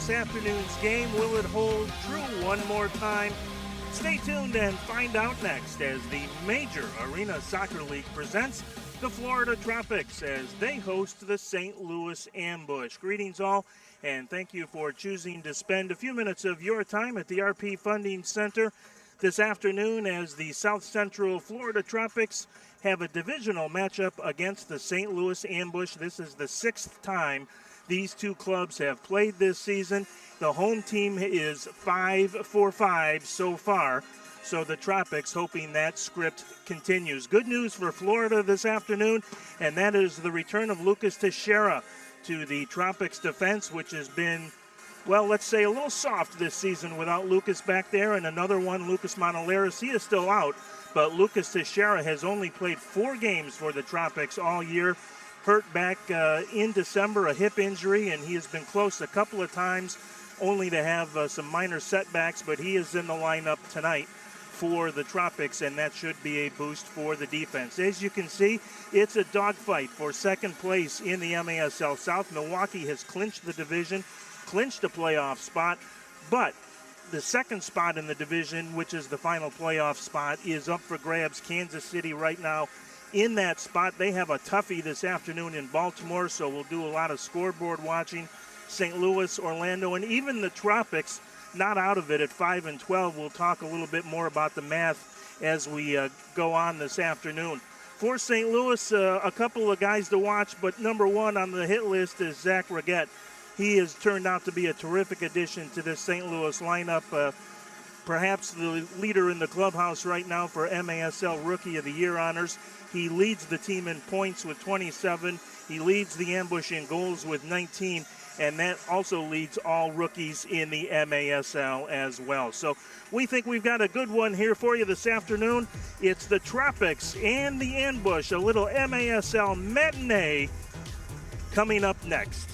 this afternoon's game. Will it hold true one more time? Stay tuned and find out next as the Major Arena Soccer League presents the Florida Tropics as they host the St. Louis Ambush. Greetings all, and thank you for choosing to spend a few minutes of your time at the RP Funding Center this afternoon as the South Central Florida Tropics have a divisional matchup against the St. Louis Ambush. This is the sixth time these two clubs have played this season. The home team is 5-for-5 so far, so the Tropics hoping that script continues. Good news for Florida this afternoon, and that is the return of Lucas Teixeira to the Tropics defense, which has been, well, let's say a little soft this season without Lucas back there. And another one, Lucas Monaleras, he is still out, but Lucas Teixeira has only played 4 games for the Tropics all year. Hurt back in December, a hip injury, and he has been close a couple of times only to have some minor setbacks, but he is in the lineup tonight for the Tropics, and that should be a boost for the defense. As you can see, it's a dogfight for second place in the MASL South. Milwaukee has clinched the division, clinched a playoff spot, but the second spot in the division, which is the final playoff spot, is up for grabs. Kansas City right now in that spot. They have a toughie this afternoon in Baltimore, so we'll do a lot of scoreboard watching. St. Louis, Orlando, and even the Tropics not out of it at 5-12. We'll talk a little bit more about the math as we go on this afternoon. For St. Louis, a couple of guys to watch, but number one on the hit list is Zach Reguette. He has turned out to be a terrific addition to this St. Louis lineup. Perhaps the leader in the clubhouse right now for MASL Rookie of the Year honors. He leads the team in points with 27. He leads the Ambush in goals with 19. And that also leads all rookies in the MASL as well. So we think we've got a good one here for you this afternoon. It's the Tropics and the Ambush, a little MASL matinee coming up next.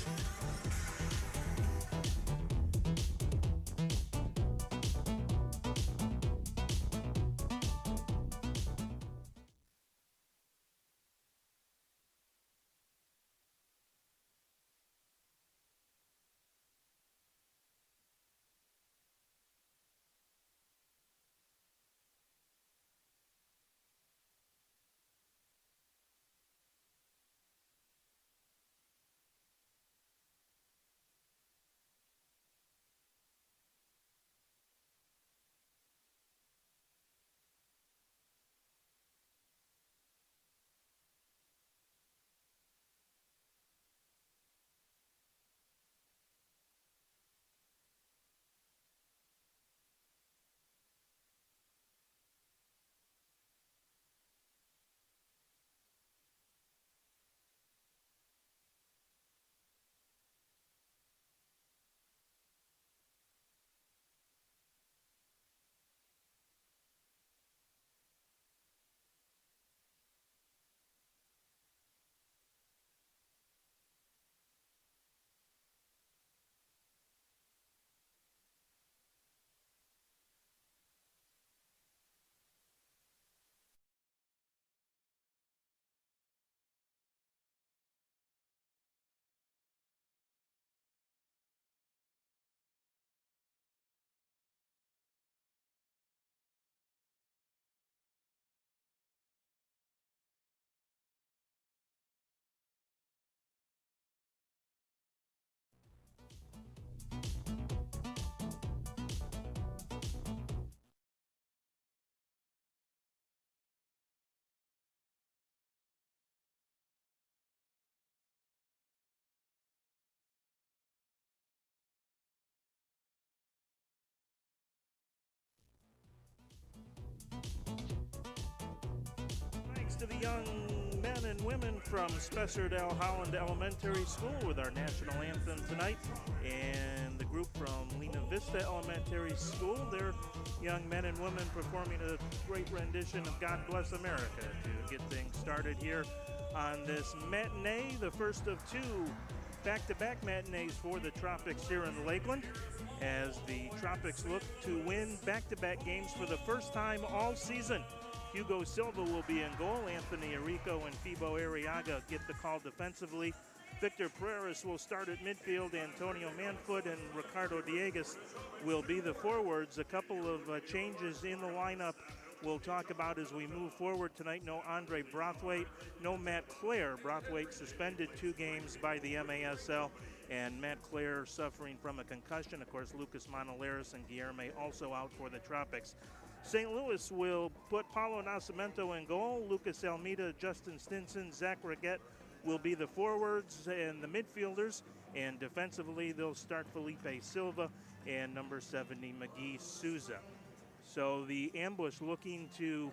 To the young men and women from Spessard-L. Holland Elementary School with our national anthem tonight, and the group from Lena Vista Elementary School, their young men and women performing a great rendition of God Bless America to get things started here on this matinee, the first of 2 back-to-back matinees for the Tropics here in Lakeland, as the Tropics look to win back-to-back games for the first time all season. Hugo Silva will be in goal. Anthony Arico and Fibo Arriaga get the call defensively. Victor Pereira will start at midfield. Antonio Manfoot and Ricardo Diegues will be the forwards. A couple of changes in the lineup we'll talk about as we move forward tonight. No Andre Brathwaite, no Matt Clare. Brathwaite suspended 2 games by the MASL, and Matt Clare suffering from a concussion. Of course, Lucas Monolaris and Guilherme also out for the Tropics. St. Louis will put Paulo Nascimento in goal. Lucas Almeida, Justin Stinson, Zach Reguette will be the forwards and the midfielders. And defensively, they'll start Felipe Silva and number 70, McGee Souza. So the ambush looking to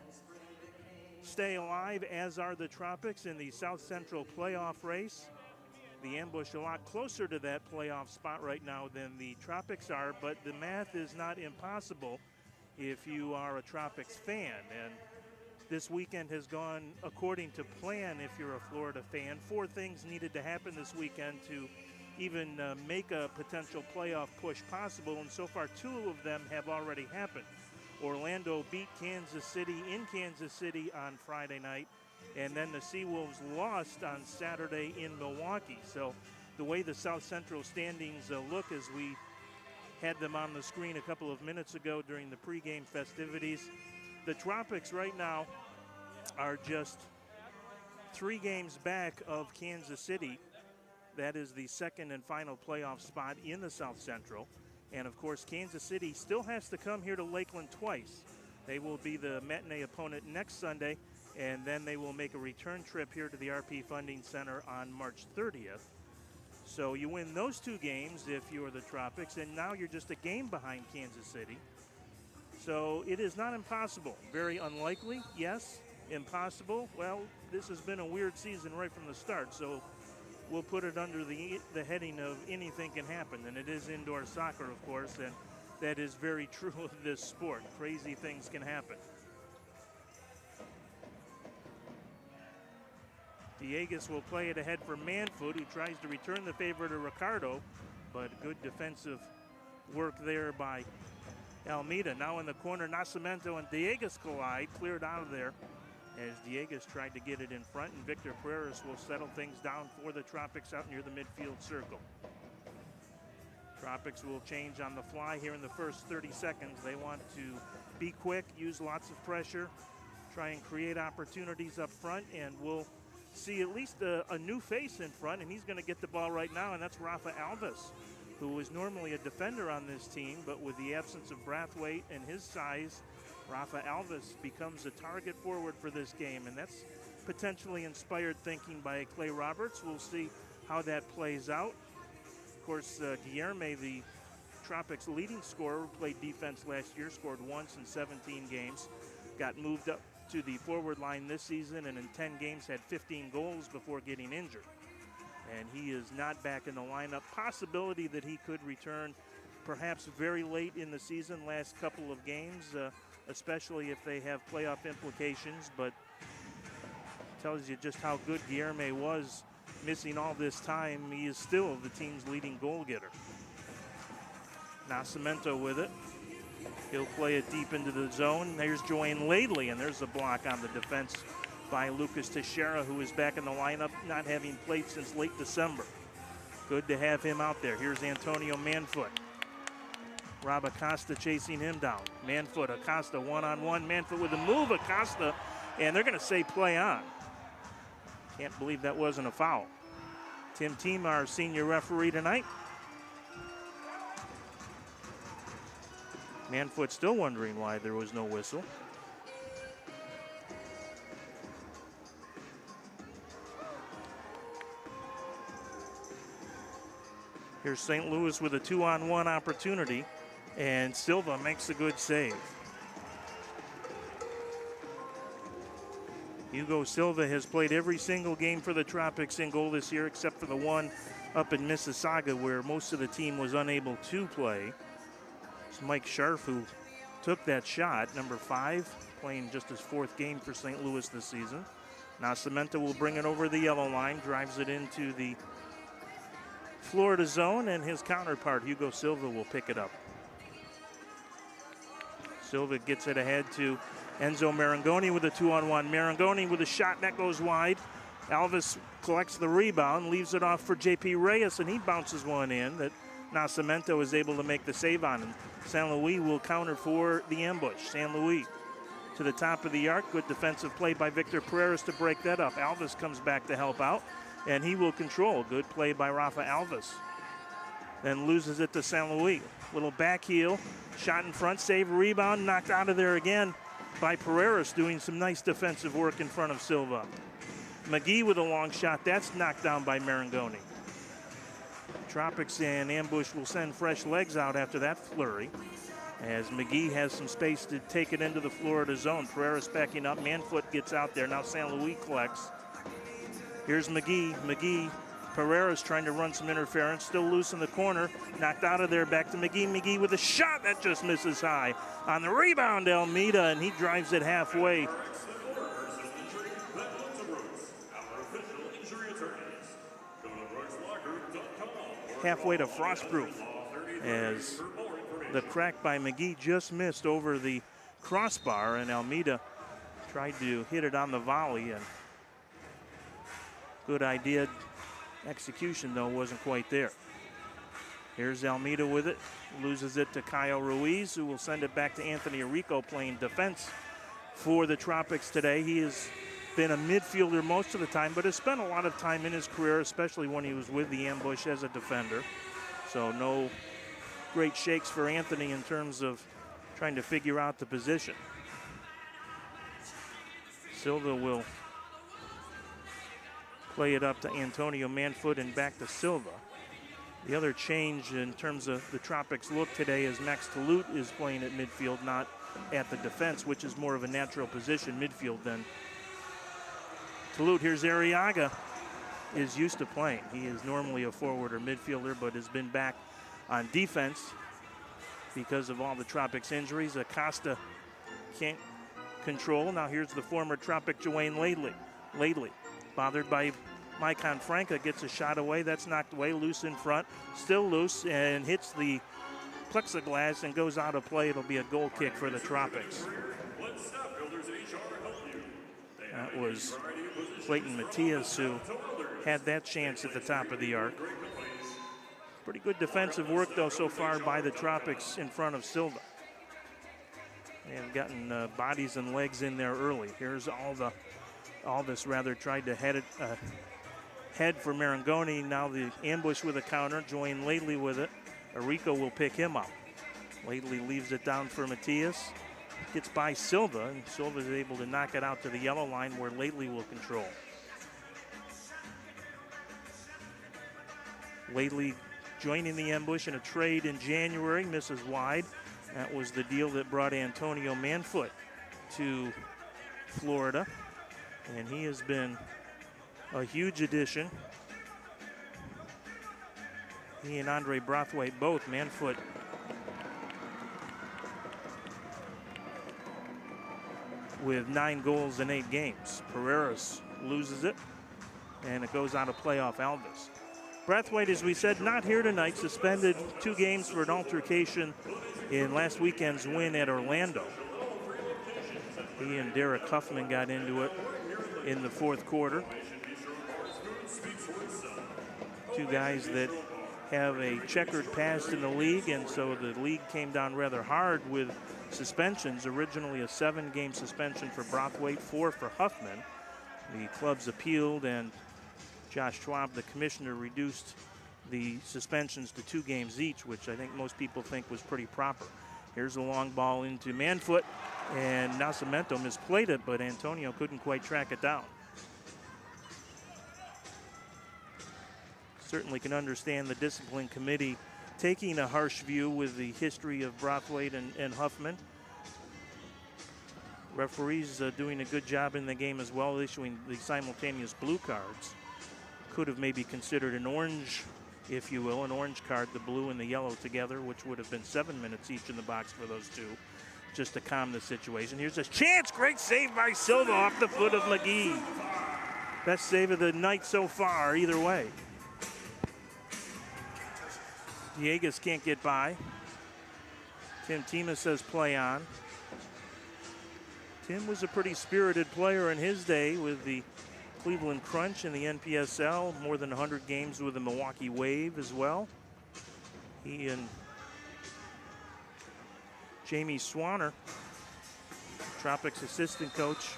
stay alive, as are the Tropics in the South Central playoff race. The ambush a lot closer to that playoff spot right now than the Tropics are, but the math is not impossible if you are a Tropics fan. And this weekend has gone according to plan if you're a Florida fan. 4 things needed to happen this weekend to even make a potential playoff push possible, and so far 2 of them have already happened. Orlando beat Kansas City in Kansas City on Friday night, and then the Seawolves lost on Saturday in Milwaukee. So the way the South Central standings look, as we had them on the screen a couple of minutes ago during the pregame festivities, the Tropics right now are just 3 games back of Kansas City. That is the second and final playoff spot in the South Central. And, of course, Kansas City still has to come here to Lakeland twice. They will be the matinee opponent next Sunday, and then they will make a return trip here to the RP Funding Center on March 30th. So you win those 2 games if you're the Tropics, and now you're just a game behind Kansas City. So it is not impossible. Very unlikely, yes. Impossible, well, this has been a weird season right from the start, so we'll put it under the heading of anything can happen. And it is indoor soccer, of course, and that is very true of this sport. Crazy things can happen. Diegues will play it ahead for Manfoot, who tries to return the favor to Ricardo, but good defensive work there by Almeida. Now in the corner, Nascimento and Diegues collide, cleared out of there as Diegues tried to get it in front, and Victor Pereira will settle things down for the Tropics out near the midfield circle. Tropics will change on the fly here in the first 30 seconds. They want to be quick, use lots of pressure, try and create opportunities up front, and we'll see at least a new face in front, and he's going to get the ball right now, and that's Rafa Alves, who is normally a defender on this team, but with the absence of Brathwaite and his size, Rafa Alves becomes a target forward for this game, and that's potentially inspired thinking by Clay Roberts. We'll see how that plays out. Of course, Guilherme, the Tropics' leading scorer, played defense last year, scored once in 17 games, got moved up to the forward line this season, and in 10 games had 15 goals before getting injured. And he is not back in the lineup. Possibility that he could return perhaps very late in the season, last couple of games, especially if they have playoff implications, but tells you just how good Guilherme was missing all this time. He is still the team's leading goal getter. Nascimento with it. He'll play it deep into the zone. There's Joanne Laidley, and there's a block on the defense by Lucas Teixeira, who is back in the lineup, not having played since late December. Good to have him out there. Here's Antonio Manfoot. Rob Acosta chasing him down. Manfoot, Acosta one-on-one. Manfoot with a move, Acosta, and they're going to say play on. Can't believe that wasn't a foul. Tim Thiem, our senior referee tonight. Manfoot still wondering why there was no whistle. Here's St. Louis with a 2-on-1 opportunity, and Silva makes a good save. Hugo Silva has played every single game for the Tropics in goal this year, except for the one up in Mississauga where most of the team was unable to play. It's Mike Scharf who took that shot, number 5, playing just his 4th game for St. Louis this season. Nascimento will bring it over the yellow line, drives it into the Florida zone, and his counterpart, Hugo Silva, will pick it up. Silva gets it ahead to Enzo Marangoni with a 2-on-1. Marangoni with a shot that goes wide. Alvis collects the rebound, leaves it off for J.P. Reyes, and he bounces one in that Nascimento is able to make the save on. And San Luis will counter for the ambush. San Luis to the top of the arc. Good defensive play by Victor Pereira to break that up. Alvis comes back to help out, and he will control. Good play by Rafa Alvis. Then loses it to San Luis. Little back heel, shot in front, save, rebound, knocked out of there again by Pereira, doing some nice defensive work in front of Silva. McGee with a long shot. That's knocked down by Marangoni. Tropics and ambush will send fresh legs out after that flurry, as McGee has some space to take it into the Florida zone. Pereira's backing up. Manfoot gets out there. Now San Luis collects. Here's McGee. Pereira's trying to run some interference. Still loose in the corner. Knocked out of there. Back to McGee. McGee with a shot that just misses high. On the rebound, Almeida, and he drives it halfway. Halfway to Frostproof, as the crack by McGee just missed over the crossbar, and Almeida tried to hit it on the volley, and good idea. Execution, though, wasn't quite there. Here's Almeida with it. Loses it to Kyle Ruiz, who will send it back to Anthony Arrico playing defense for the Tropics today. He has been a midfielder most of the time, but has spent a lot of time in his career, especially when he was with the ambush, as a defender. So no great shakes for Anthony in terms of trying to figure out the position. Silva will play it up to Antonio Manfoot and back to Silva. The other change in terms of the Tropics look today is Max Toulouse is playing at midfield, not at the defense, which is more of a natural position, midfield, than Toulouse. Here's Arriaga, is used to playing. He is normally a forward or midfielder, but has been back on defense because of all the Tropics injuries. Acosta can't control. Now here's the former Tropic Dwayne Ladley. Bothered by Maicon Franca, gets a shot away. That's knocked away, loose in front. Still loose, and hits the plexiglass and goes out of play. It'll be a goal kick for the Tropics. That was Clayton Matias who had that chance at the top of the arc. Pretty good defensive work, though, so far by the Tropics in front of Silva. They have gotten bodies and legs in there early. Here's Aldis tried to head for Marangoni. Now the ambush with a counter. Join Lately with it. Arrico will pick him up. Lately leaves it down for Matias. Gets by Silva, and Silva is able to knock it out to the yellow line where Lately will control. Lately joining the ambush in a trade in January, misses wide. That was the deal that brought Antonio Manfoot to Florida, and he has been a huge addition. He and Andre Brathwaite both. Manfoot with 9 goals in 8 games. Pereiras loses it, and it goes out of play off Alvis. Brathwaite, as we said, not here tonight, suspended 2 games for an altercation in last weekend's win at Orlando. He and Derek Huffman got into it in the 4th quarter. 2 guys that have a checkered past in the league, and so the league came down rather hard with suspensions. Originally a 7-game suspension for Brathwaite, 4 for Huffman. The clubs appealed, and Josh Schwab, the commissioner, reduced the suspensions to 2 games each, which I think most people think was pretty proper. Here's a long ball into Manfoot, and Nascimento misplayed it, but Antonio couldn't quite track it down. Certainly can understand the discipline committee taking a harsh view with the history of Brathwaite and Huffman. Referees doing a good job in the game as well, issuing the simultaneous blue cards. Could have maybe considered an orange, if you will, an orange card, the blue and the yellow together, which would have been 7 minutes each in the box for those 2, just to calm the situation. Here's a chance, great save by Silva off the foot of McGee. Best save of the night so far, either way. Diegas can't get by. Tim Tima says play on. Tim was a pretty spirited player in his day with the Cleveland Crunch in the NPSL, more than 100 games with the Milwaukee Wave as well. He and Jamie Swanner, Tropics assistant coach,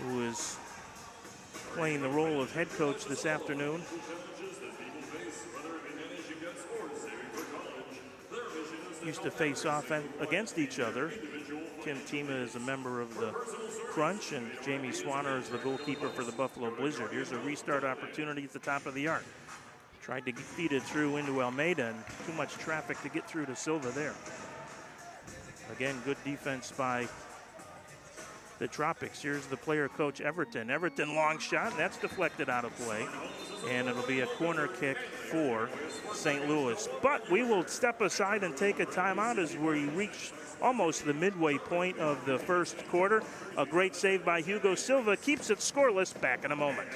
who is playing the role of head coach this afternoon. Used to face off against each other. Tim Tima is a member of the Crunch, and Jamie Swanner is the goalkeeper for the Buffalo Blizzard. Here's a restart opportunity at the top of the arc. Tried to feed it through into Almeida, and too much traffic to get through to Silva there. Again, good defense by the Tropics. Here's the player coach, Everton. Everton, long shot, and that's deflected out of play. And it'll be a corner kick for St. Louis. But we will step aside and take a timeout as we reach almost the midway point of the first quarter. A great save by Hugo Silva keeps it scoreless. Back in a moment.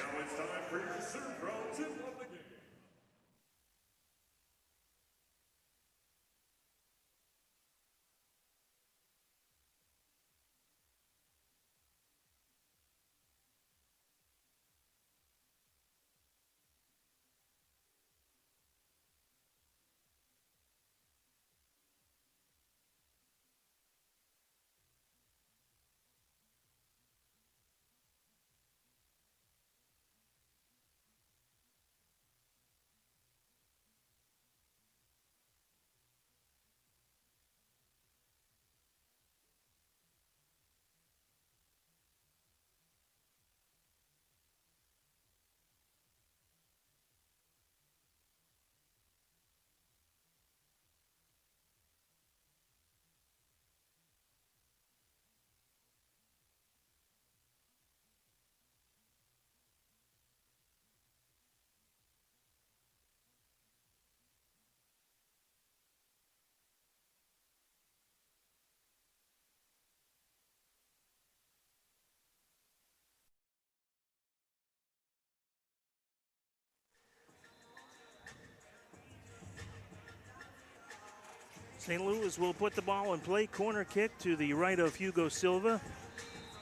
St. Louis will put the ball in play. Corner kick to the right of Hugo Silva.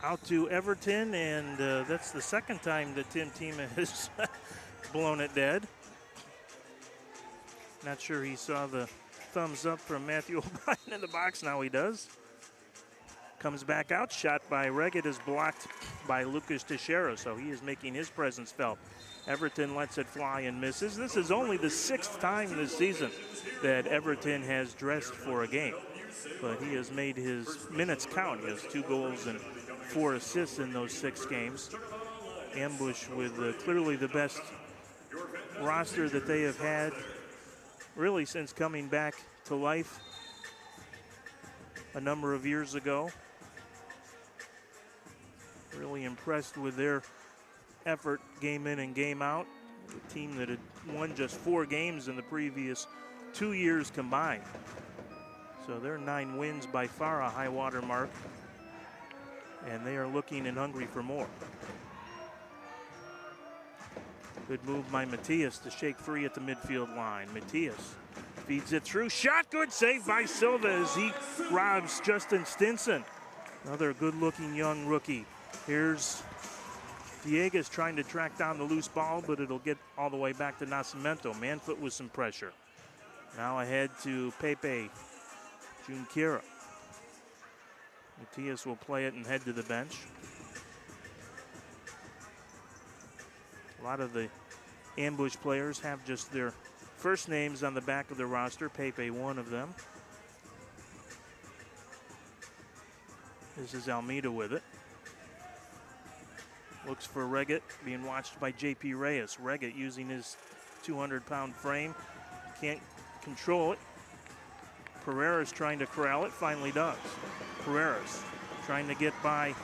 Out to Everton, and that's the second time that Tim Tima has blown it dead. Not sure he saw the thumbs up from Matthew O'Brien in the box. Now he does. Comes back out. Shot by Reggett is blocked by Lucas Teixeira, so he is making his presence felt. Everton lets it fly and misses. This is only the 6th time this season that Everton has dressed for a game, but he has made his minutes count. He has 2 goals and 4 assists in those 6 games. Ambush with clearly the best roster that they have had really since coming back to life a number of years ago. Really impressed with their effort game in and game out. A team that had won just 4 games in the previous 2 years combined. So their 9 wins, by far a high water mark, and they are looking and hungry for more. Good move by Matias to shake free at the midfield line. Matias feeds it through. Shot, good save by Silva as he robs Justin Stinson. Another good-looking young rookie. Here's Dieguez trying to track down the loose ball, but it'll get all the way back to Nascimento. Manfoot with some pressure. Now ahead to Pepe Junqueira. Matias will play it and head to the bench. A lot of the Ambush players have just their first names on the back of the roster. Pepe, one of them. This is Almeida with it. Looks for Reggett, being watched by J.P. Reyes. Reggett using his 200-pound frame. Can't control it. Pereira's trying to corral it, finally does. Pereira's trying to get by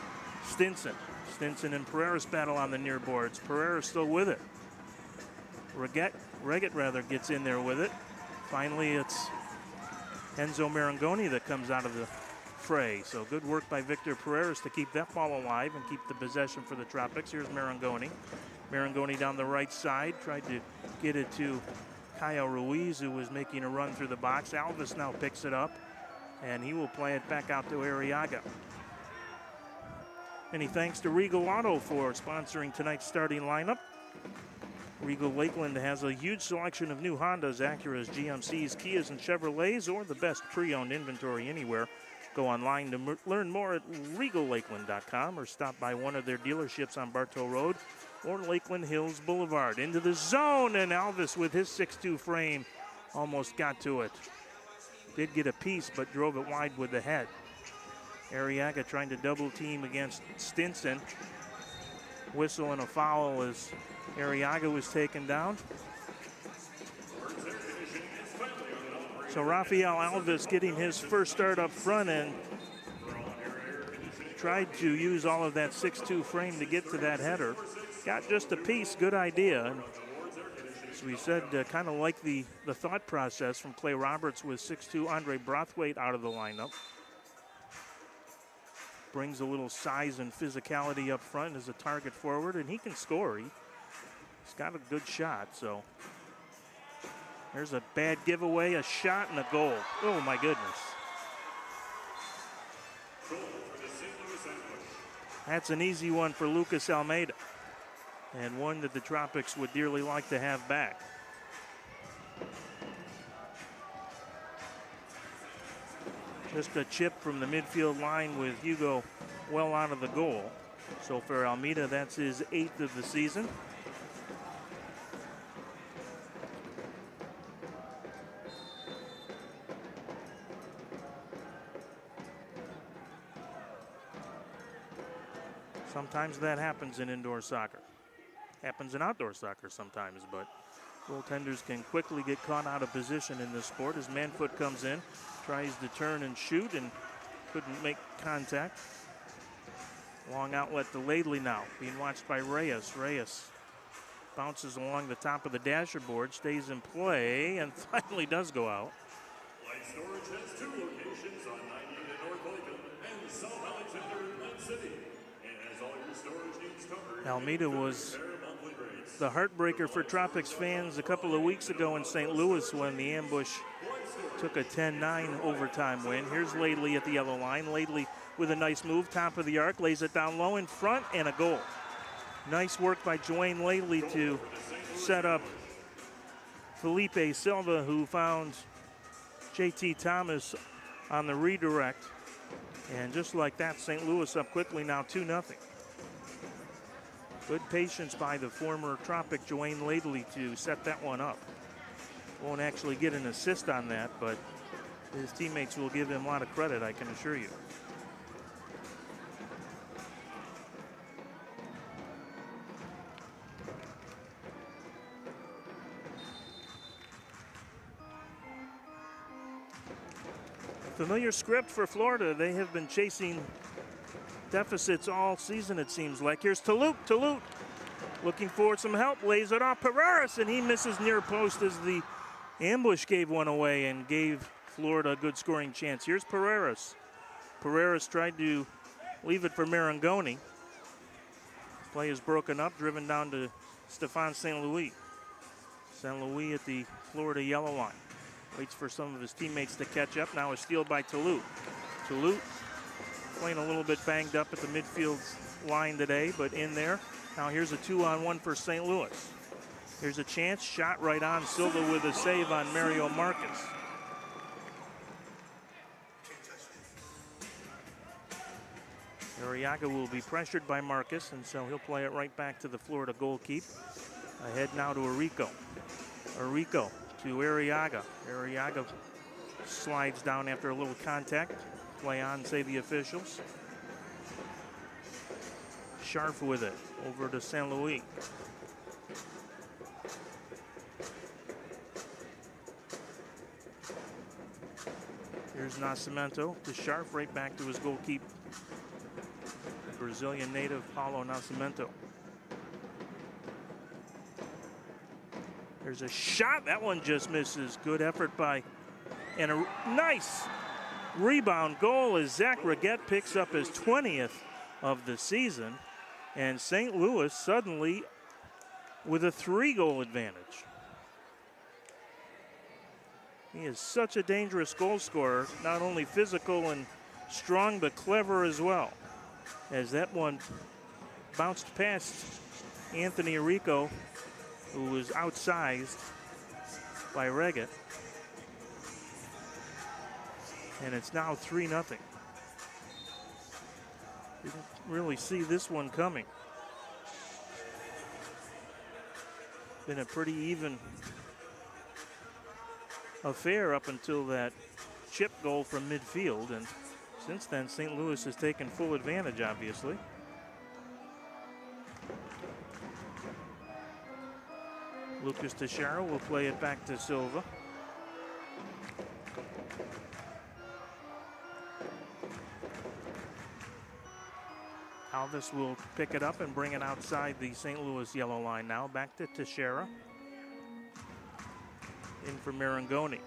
Stinson. Stinson and Pereira's battle on the near boards. Pereira's still with it. Reggett gets in there with it. Finally, it's Enzo Marangoni that comes out of the fray. So good work by Victor Pereira's to keep that ball alive and keep the possession for the Tropics. Here's Marangoni. Marangoni down the right side, tried to get it to Kyle Ruiz, who was making a run through the box. Alvis now picks it up, and he will play it back out to Arriaga. Many thanks to Regal Auto for sponsoring tonight's starting lineup. Regal Lakeland has a huge selection of new Hondas, Acuras, GMCs, Kias, and Chevrolets, or the best pre-owned inventory anywhere. Go online to learn more at regallakeland.com or stop by one of their dealerships on Bartow Road or Lakeland Hills Boulevard. Into the zone, and Alvis with his 6'2 frame almost got to it. Did get a piece, but drove it wide with the head. Arriaga trying to double team against Stinson. Whistle and a foul as Arriaga was taken down. So Rafael Alvis getting his first start up front and tried to use all of that 6'2 frame to get to that header. Got just a piece, good idea. And as we said, kind of like the thought process from Clay Roberts with 6'2 Andre Brathwaite out of the lineup. Brings a little size and physicality up front as a target forward, and he can score. He's got a good shot, so. There's a bad giveaway, a shot, and a goal. Oh, my goodness. That's an easy one for Lucas Almeida, and one that the Tropics would dearly like to have back. Just a chip from the midfield line with Hugo well out of the goal. So for Almeida, that's his 8th of the season. Sometimes that happens in indoor soccer. Happens in outdoor soccer sometimes, but goaltenders can quickly get caught out of position in this sport as Manfoot comes in, tries to turn and shoot and couldn't make contact. Long outlet to Laidley now, being watched by Reyes. Reyes bounces along the top of the dasher board, stays in play, and finally does go out. Light Storage has 2 locations on 90 in North Lakeland and South Alexander in Glen City. Almeida was the heartbreaker for Tropics fans a couple of weeks ago in St. Louis when the ambush took a 10-9 overtime win. Here's Laidley at the yellow line. Laidley with a nice move, top of the arc, lays it down low in front, and a goal. Nice work by Joanne Laidley to set up Felipe Silva, who found JT Thomas on the redirect. And just like that, St. Louis up quickly now 2-0. Good patience by the former Tropic Joanne Laidley to set that one up. Won't actually get an assist on that, but his teammates will give him a lot of credit, I can assure you. Familiar script for Florida. They have been chasing deficits all season, it seems like. Here's Touloute. Touloute looking for some help, lays it off Pereras, and he misses near post as the ambush gave one away and gave Florida a good scoring chance. Here's Pereras. Pereras tried to leave it for Marangoni. Play is broken up, driven down to Stefan St. Louis. St. Louis at the Florida yellow line. Waits for some of his teammates to catch up. Now a steal by Touloute. Touloute playing a little bit banged up at the midfield line today, but in there. Now here's a 2-on-1 for St. Louis. Here's a chance, shot right on. Silva with a save on Mario Marcus. Arriaga will be pressured by Marcus, and so he'll play it right back to the Florida goalkeeper. Ahead now to Arico. Arico to Arriaga. Arriaga slides down after a little contact. Play on, say the officials. Scharf with it, over to St. Louis. Here's Nascimento to Scharf, right back to his goalkeeper. Brazilian native Paulo Nascimento. There's a shot, that one just misses. Good effort by, and a nice rebound goal as Zach Reguette picks up his 20th of the season. And St. Louis suddenly with a 3-goal advantage. He is such a dangerous goal scorer, not only physical and strong, but clever as well. as that one bounced past Anthony Arrico, who was outsized by Reggett. And it's now 3-0. Didn't really see this one coming. Been a pretty even affair up until that chip goal from midfield, and since then St. Louis has taken full advantage, obviously. Lucas Teixeira will play it back to Silva. Alvis will pick it up and bring it outside the St. Louis yellow line now. Back to Teixeira. In for Marangoni.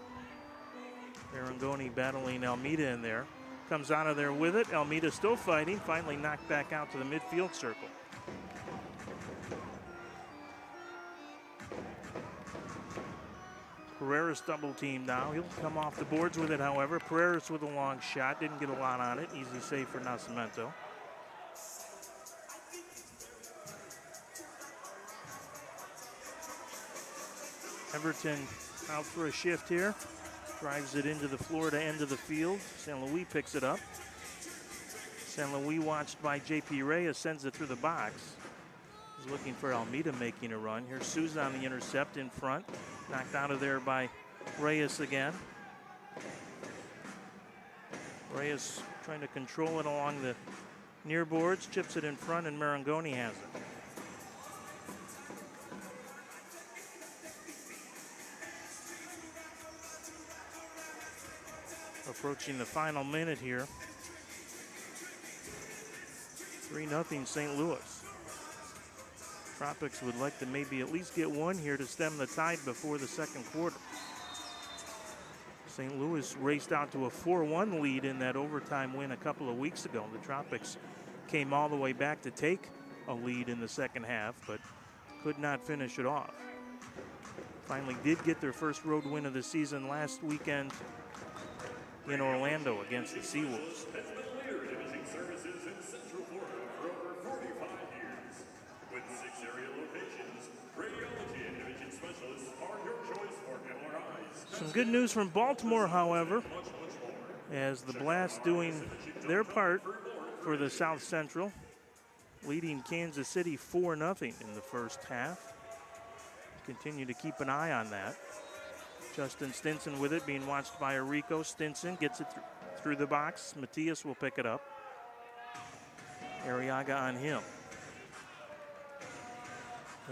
Marangoni battling Almeida in there. Comes out of there with it. Almeida still fighting. Finally knocked back out to the midfield circle. Pereira's double team now. He'll come off the boards with it, however. Pereira's with a long shot. Didn't get a lot on it. Easy save for Nascimento. Everton out for a shift here. Drives it into the Florida end of the field. St. Louis picks it up. St. Louis, watched by J.P. Reyes, sends it through the box. He's looking for Almeida making a run. Here's Souza on the intercept in front. Knocked out of there by Reyes again. Reyes trying to control it along the near boards. Chips it in front, and Marangoni has it. Approaching the final minute here. 3-0 St. Louis. Tropics would like to maybe at least get one here to stem the tide before the second quarter. St. Louis raced out to a 4-1 lead in that overtime win a couple of weeks ago. The Tropics came all the way back to take a lead in the second half, but could not finish it off. Finally did get their first road win of the season last weekend in Orlando against the Seawolves. Some good news from Baltimore, however, as the Blast doing their part for the South Central, leading Kansas City 4-0 in the first half. Continue to keep an eye on that. Justin Stinson with it, being watched by Arrico. Stinson gets it through the box. Matias will pick it up. Arriaga on him.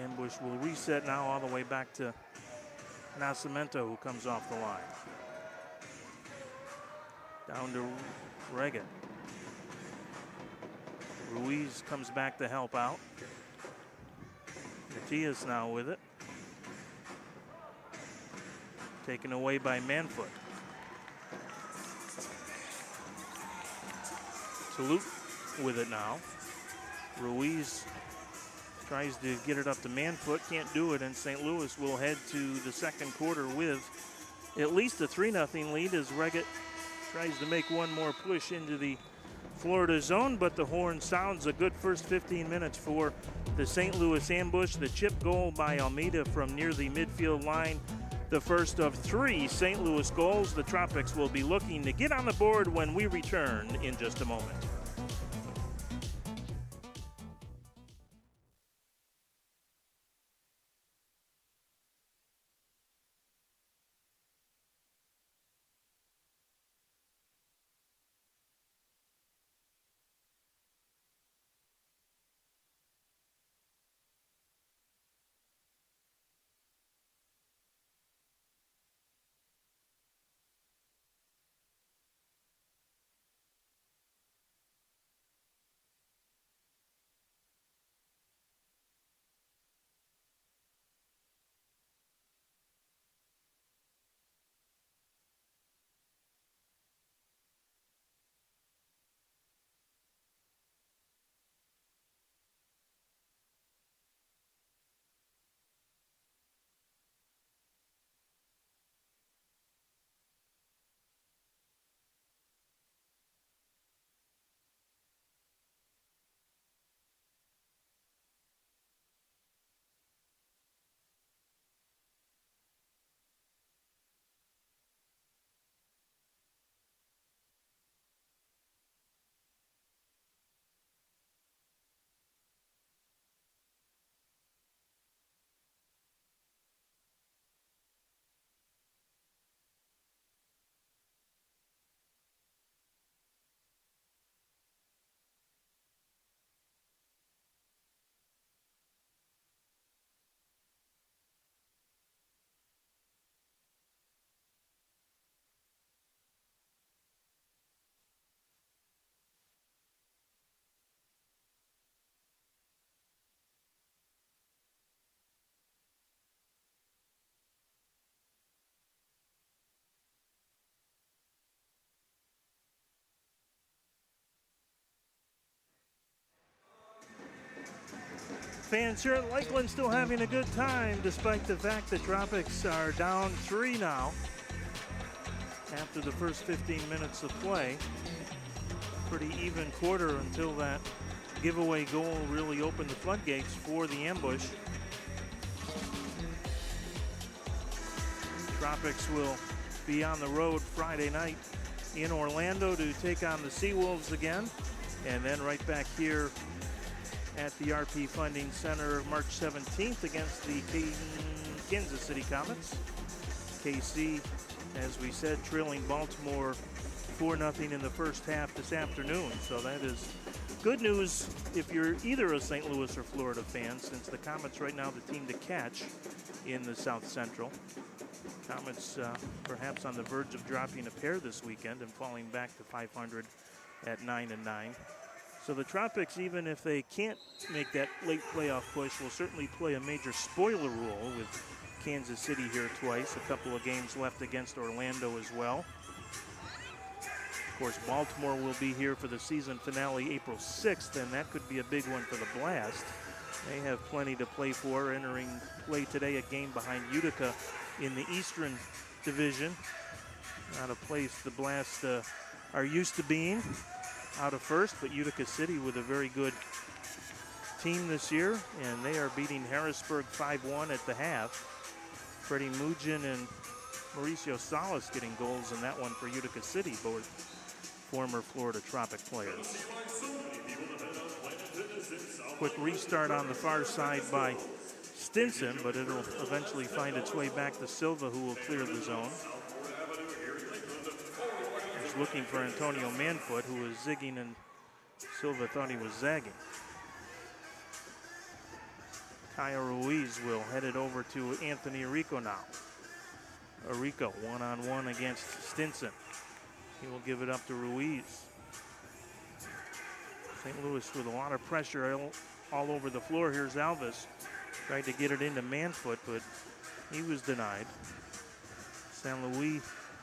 Ambush will reset now all the way back to Nascimento, who comes off the line. Down to Reggett. Ruiz comes back to help out. Matias now with it. Taken away by Manfoot. Salute with it now. Ruiz tries to get it up to Manfoot, can't do it, and St. Louis will head to the second quarter with at least a 3-0 lead as Reggett tries to make one more push into the Florida zone, but the horn sounds. A good first 15 minutes for the St. Louis Ambush. The chip goal by Almeida from near the midfield line, the first of 3 St. Louis goals. The Tropics will be looking to get on the board when we return in just a moment. fans here at Lakeland still having a good time despite the fact the Tropics are down 3 now after the first 15 minutes of play. Pretty even quarter until that giveaway goal really opened the floodgates for the ambush. Tropics will be on the road Friday night in Orlando to take on the Seawolves again, and then right back here at the RP Funding Center March 17th against the Kansas City Comets. KC, as we said, trailing Baltimore 4-0 in the first half this afternoon. So that is good news if you're either a St. Louis or Florida fan, since the Comets right now the team to catch in the South Central. Comets perhaps on the verge of dropping a pair this weekend and falling back to 500 at 9-9. So the Tropics, even if they can't make that late playoff push, will certainly play a major spoiler role with Kansas City here twice, a couple of games left against Orlando as well. Of course, Baltimore will be here for the season finale April 6th, and that could be a big one for the Blast. They have plenty to play for, entering play today a game behind Utica in the Eastern Division. Not a place the Blast are used to being out of first, but Utica City with a very good team this year, and they are beating Harrisburg 5-1 at the half. Freddie Mugin and Mauricio Salas getting goals in that one for Utica City, both former Florida Tropic players. Quick restart on the far side by Stinson, but it'll eventually find its way back to Silva, who will clear the zone. He's looking for Antonio Manfoot, who was zigging, and Silva thought he was zagging. Kyle Ruiz will head it over to Anthony Arrico now. Arrico one-on-one against Stinson. He will give it up to Ruiz. St. Louis with a lot of pressure all over the floor. Here's Alves. Tried to get it into Manfoot, but he was denied. San Luis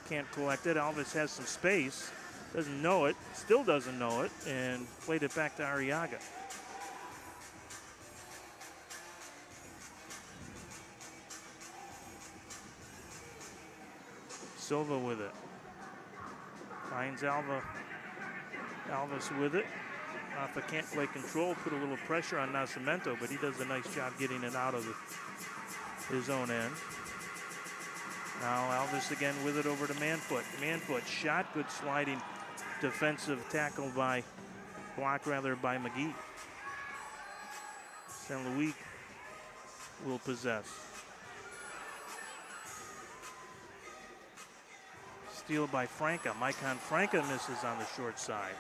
can't collect it. Alves has some space. Doesn't know it. Still doesn't know it. And played it back to Arriaga. Silva with it. Finds Alves with it. Rafa can't play control, put a little pressure on Nascimento, but he does a nice job getting it out of his own end. Now Alves again with it over to Manfoot. Manfoot shot, good sliding defensive tackle by McGee. San Luis will possess. Steal by Franca. Maicon Franca misses on the short side.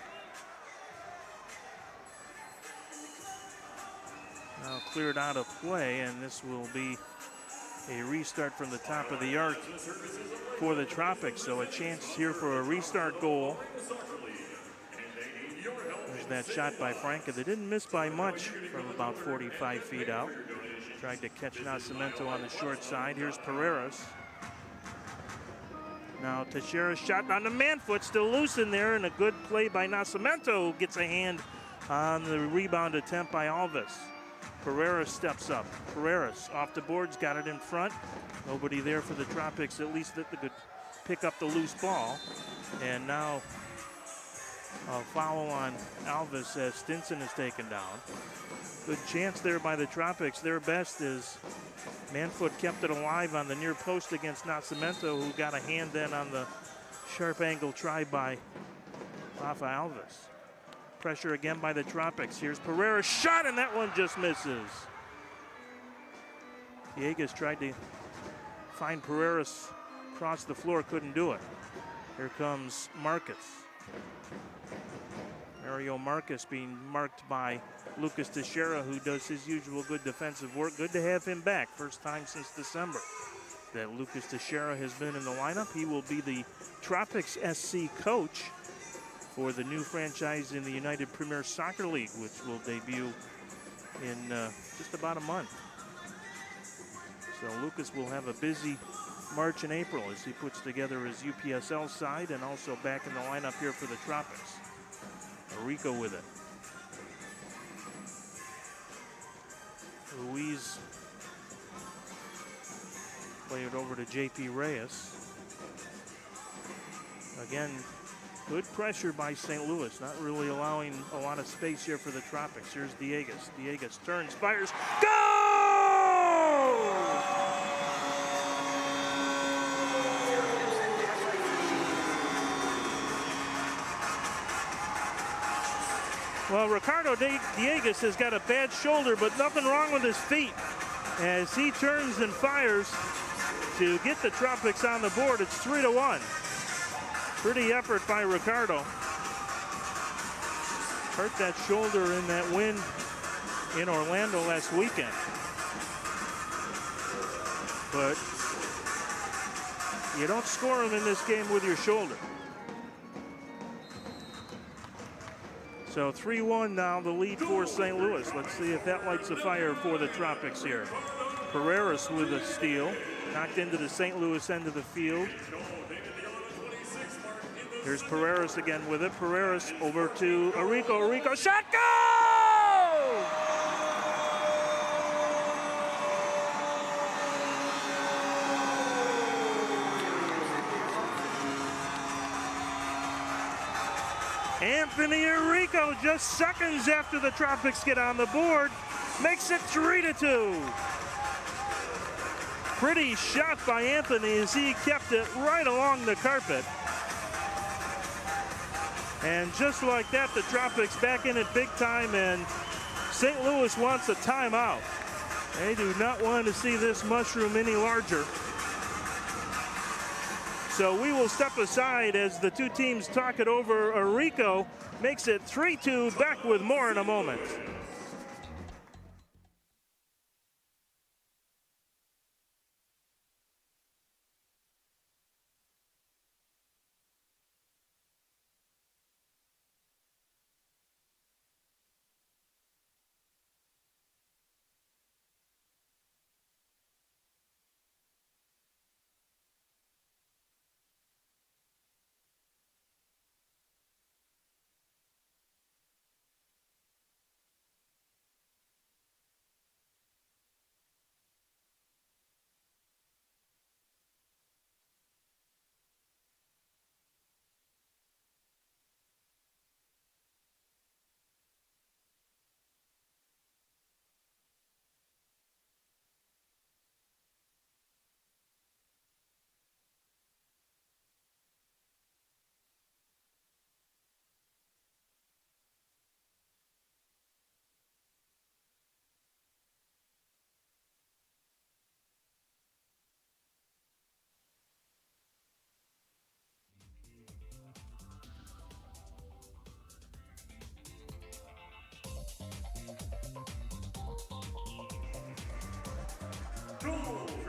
Now cleared out of play, and this will be a restart from the top of the arc for the Tropics. So a chance here for a restart goal. There's that shot by Franca that didn't miss by much from about 45 feet out. Tried to catch Nascimento on the short side. Here's Pereiras. Now Teixeira's shot on the Manfoot, still loose in there, and a good play by Nascimento, who gets a hand on the rebound attempt by Alves. Pereira steps up. Pereiras off the boards, got it in front. Nobody there for the Tropics, at least that could pick up the loose ball. And now a foul on Alves as Stinson is taken down. Good chance there by the Tropics. Their best is Manfoot kept it alive on the near post against Nascimento, who got a hand then on the sharp angle try by Rafa Alves. Pressure again by the Tropics. Here's Pereira's shot, and that one just misses. Villegas tried to find Pereiras across the floor, couldn't do it. Here comes Marcus. Mario Marcus being marked by Lucas Teixeira, who does his usual good defensive work. Good to have him back. First time since December that Lucas Teixeira has been in the lineup. He will be the Tropics SC coach for the new franchise in the United Premier Soccer League, which will debut in just about a month. So Lucas will have a busy March and April as he puts together his UPSL side and also back in the lineup here for the Tropics. Arrico with it. Ruiz play it over to J.P. Reyes. Again, good pressure by St. Louis, not really allowing a lot of space here for the Tropics. Here's Diegas. Diegas turns, fires, go! Well, Ricardo Diegas has got a bad shoulder, but nothing wrong with his feet. As he turns and fires to get the Tropics on the board, it's 3-1. Pretty effort by Ricardo. Hurt that shoulder in that win in Orlando last weekend. But you don't score them in this game with your shoulder. So 3-1 now, the lead for St. Louis. Let's see if that lights a fire for the Tropics here. Pereiras with a steal, knocked into the St. Louis end of the field. Here's Pereiras again with it. Pereiras over to Arrico. Arrico, shot, go! Anthony Arrico, just seconds after the Tropics get on the board, makes it 3-2. Pretty shot by Anthony as he kept it right along the carpet. And just like that, the Tropics back in it big time, and St. Louis wants a timeout. They do not want to see this mushroom any larger. So we will step aside as the two teams talk it over. Arrico makes it 3-2. Back with more in a moment.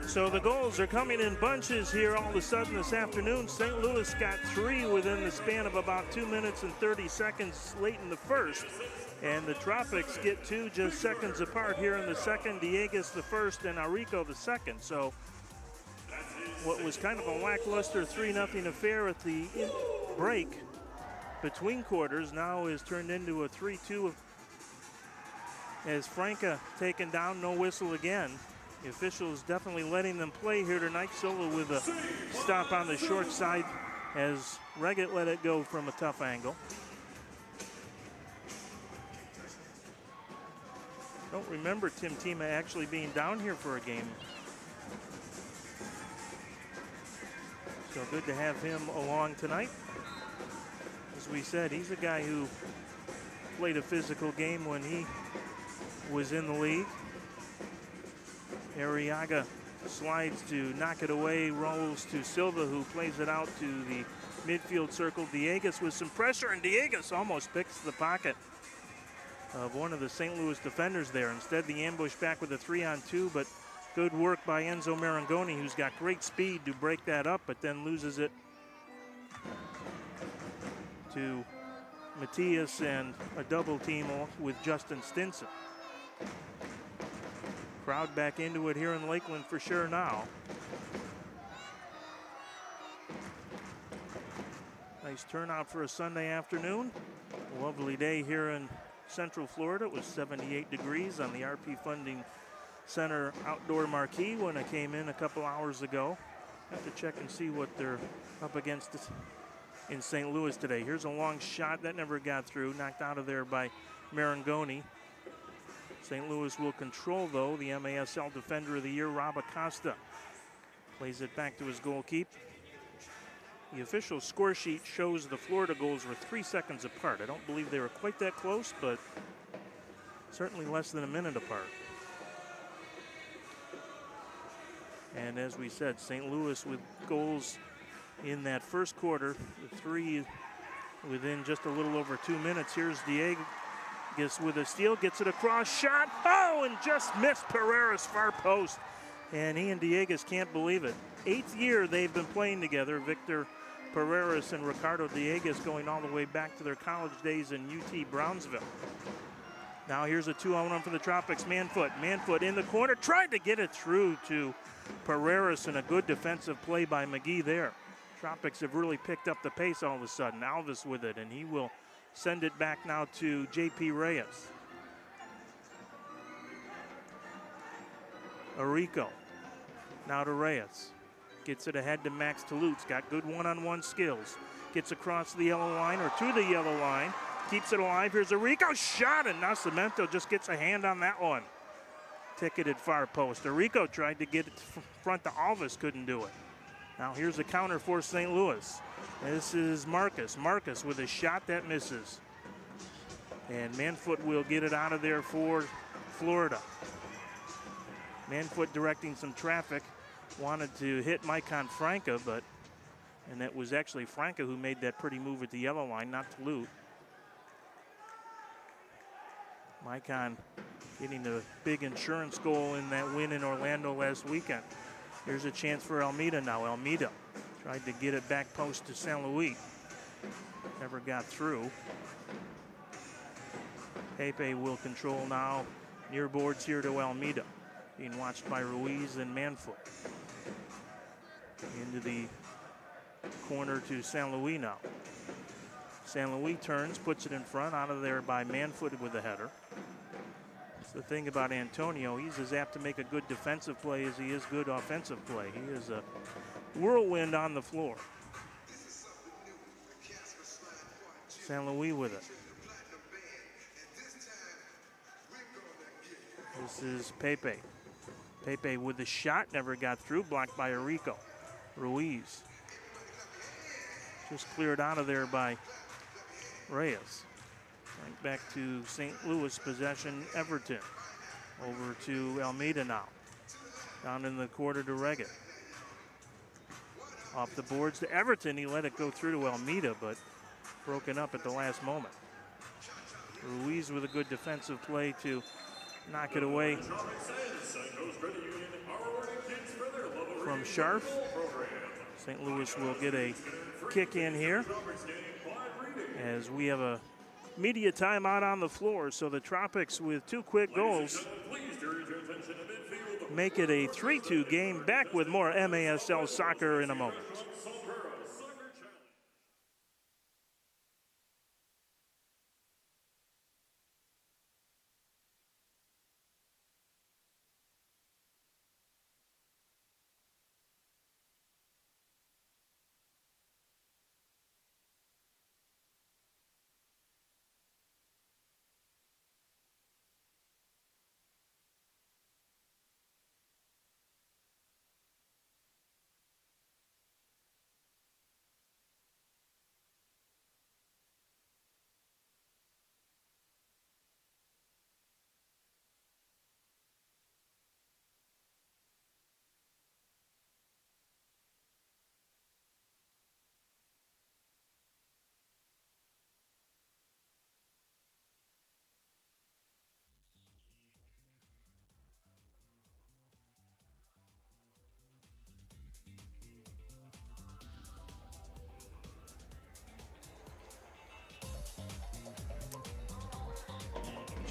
So the goals are coming in bunches here all of a sudden this afternoon. St. Louis got 3 within the span of about 2 minutes and 30 seconds late in the first. And the Tropics get 2 just seconds apart here in the second. Diegas the first and Arrico the second. So what was kind of a lackluster 3-0 affair at the break between quarters now is turned into a 3-2 as Franca taken down, no whistle again. The officials definitely letting them play here tonight. Silva with a stop on the short side as Reggett let it go from a tough angle. Don't remember Tim Tima actually being down here for a game. So good to have him along tonight. As we said, he's a guy who played a physical game when he was in the league. Arriaga slides to knock it away, rolls to Silva, who plays it out to the midfield circle. Diegas with some pressure, and Diegas almost picks the pocket of one of the St. Louis defenders there. Instead, the ambush back with a 3-on-2, but good work by Enzo Marangoni, who's got great speed to break that up, but then loses it to Matias and a double team with Justin Stinson. Crowd back into it here in Lakeland for sure now. Nice turnout for a Sunday afternoon. A lovely day here in Central Florida. It was 78 degrees on the RP Funding Center outdoor marquee when I came in a couple hours ago. Have to check and see what they're up against in St. Louis today. Here's a long shot that never got through, knocked out of there by Marangoni. St. Louis will control, though. The MASL Defender of the Year, Rob Acosta, plays it back to his goalkeeper. The official score sheet shows the Florida goals were 3 seconds apart. I don't believe they were quite that close, but certainly less than a minute apart. And as we said, St. Louis with goals in that first quarter, the 3 within just a little over 2 minutes. Here's Dieguez with a steal, gets it across, shot, oh, and just missed Pereira's far post. And he and Dieguez can't believe it. 8th year they've been playing together, Victor Pereira and Ricardo Dieguez, going all the way back to their college days in UT Brownsville. Now here's a 2-on-1 for the Tropics. Manfoot in the corner, tried to get it through to Pereira, and a good defensive play by McGee there. Tropics have really picked up the pace all of a sudden. Alvis with it, and he will send it back now to J.P. Reyes. Arico now to Reyes. Gets it ahead to Max Toulouse. Got good one-on-one skills. Gets across the yellow line, or to the yellow line. Keeps it alive. Here's Arico, shot, and Nascimento just gets a hand on that one. Ticketed far post. Arico tried to get it front to Alvis, couldn't do it. Now here's a counter for St. Louis. This is Marcus. Marcus with a shot that misses. And Manfoot will get it out of there for Florida. Manfoot directing some traffic. Wanted to hit Maicon Franca, and it was actually Franca who made that pretty move at the yellow line, not Toulouse. Maicon getting the big insurance goal in that win in Orlando last weekend. Here's a chance for Almeida now. Almeida tried to get it back post to St. Louis. Never got through. Pepe will control now. Near boards here to Almeida. Being watched by Ruiz and Manfoot. Into the corner to St. Louis now. St. Louis turns, puts it in front, out of there by Manfoot with a header. That's the thing about Antonio. He's as apt to make a good defensive play as he is good offensive play. He is a whirlwind on the floor. St. Louis with it. This is Pepe. Pepe with the shot, never got through, blocked by Arico. Ruiz just cleared out of there by Reyes. Right back to St. Louis possession, Everton. Over to Almeida now. Down in the quarter to Regan. Off the boards to Everton. He let it go through to Almeida, but broken up at the last moment. Ruiz with a good defensive play to knock it away from Scharf. St. Louis will get a kick in here as we have a media timeout on the floor. So the Tropics with 2 quick goals make it a 3-2 game. Back with more MASL soccer in a moment.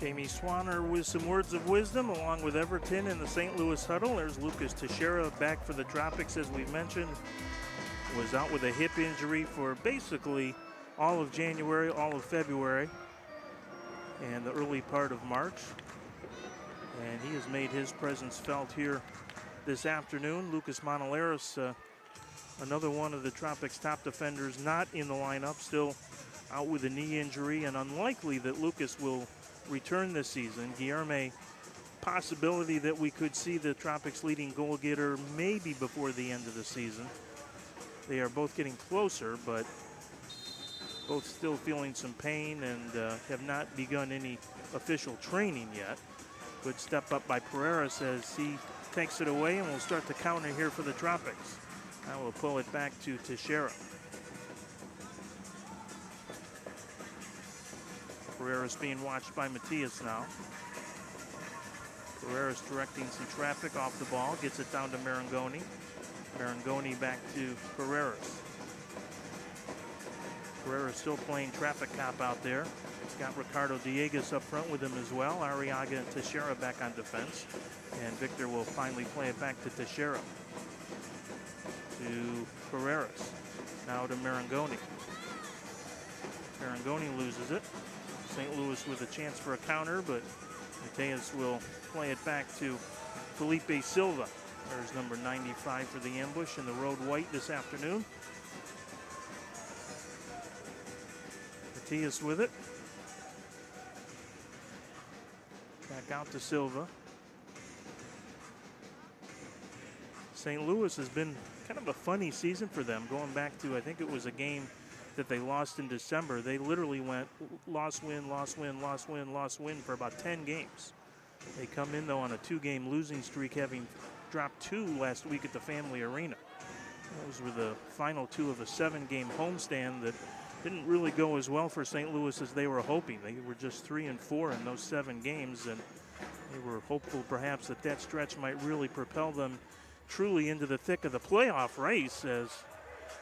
Jamie Swanner with some words of wisdom along with Everton in the St. Louis huddle. There's Lucas Teixeira back for the Tropics, as we've mentioned. Was out with a hip injury for basically all of January, all of February, and the early part of March. And he has made his presence felt here this afternoon. Lucas Monaleris, another one of the Tropics top defenders, not in the lineup, still out with a knee injury, and unlikely that Lucas will return this season. Guillerme, possibility that we could see the Tropics leading goal getter maybe before the end of the season. They are both getting closer, but both still feeling some pain and have not begun any official training yet. Good step up by Pereira as he takes it away, and we'll start the counter here for the Tropics. Now we'll pull it back to Teixeira. Pereira's being watched by Matias now. Pereira's directing some traffic off the ball, gets it down to Marangoni. Marangoni back to Pereira's. Pereira's still playing traffic cop out there. He's got Ricardo Dieguez up front with him as well. Arriaga and Teixeira back on defense. And Victor will finally play it back to Teixeira. To Pereira's. Now to Marangoni. Marangoni loses it. St. Louis with a chance for a counter, but Mateus will play it back to Felipe Silva. There's number 95 for the ambush in the road white this afternoon. Matias with it. Back out to Silva. St. Louis has been kind of a funny season for them, going back to, I think it was a game that they lost in December. They literally went loss, win, loss, win, loss, win, loss, win for about 10 games. They come in, though, on a 2-game losing streak, having dropped 2 last week at the Family Arena. Those were the final 2 of a 7-game homestand that didn't really go as well for St. Louis as they were hoping. They were just 3-4 in those 7 games, and they were hopeful perhaps that that stretch might really propel them truly into the thick of the playoff race, as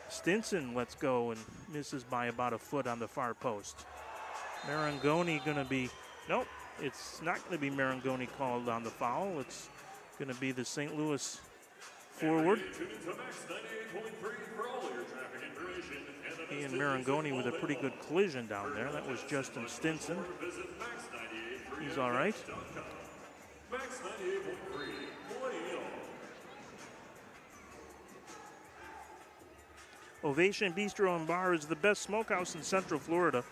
Stinson lets go and misses by about a foot on the far post. Marangoni going to be, nope, it's not going to be Marangoni called on the foul. It's going to be the St. Louis forward. He and Marangoni with a pretty good collision down there. That was Justin Stinson. He's all right. Ovation Bistro and Bar is the best smokehouse in Central Florida,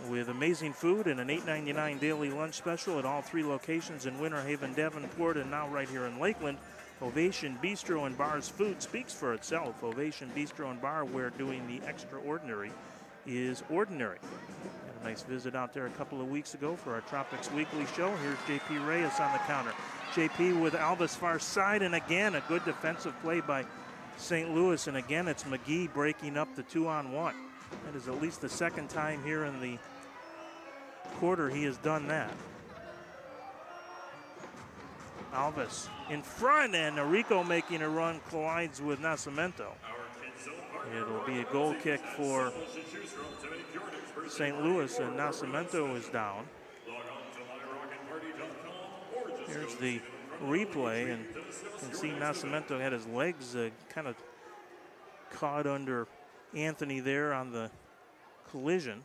with amazing food and an $8.99 daily lunch special at all 3 locations in Winter Haven, Davenport, and now right here in Lakeland. Ovation Bistro and Bar's food speaks for itself. Ovation Bistro and Bar, where doing the extraordinary is ordinary. Had a nice visit out there a couple of weeks ago for our Tropics Weekly show. Here's J.P. Reyes on the counter. J.P. with Alvis far side, and again, a good defensive play by St. Louis, and again, it's McGee breaking up the 2-on-1. That is at least the second time here in the quarter he has done that. Alvis in front, and Arico making a run collides with Nascimento. It'll be a goal kick for St. Louis, and Nascimento is down. Here's the replay, and you can see Nascimento had his legs kind of caught under Anthony there on the collision.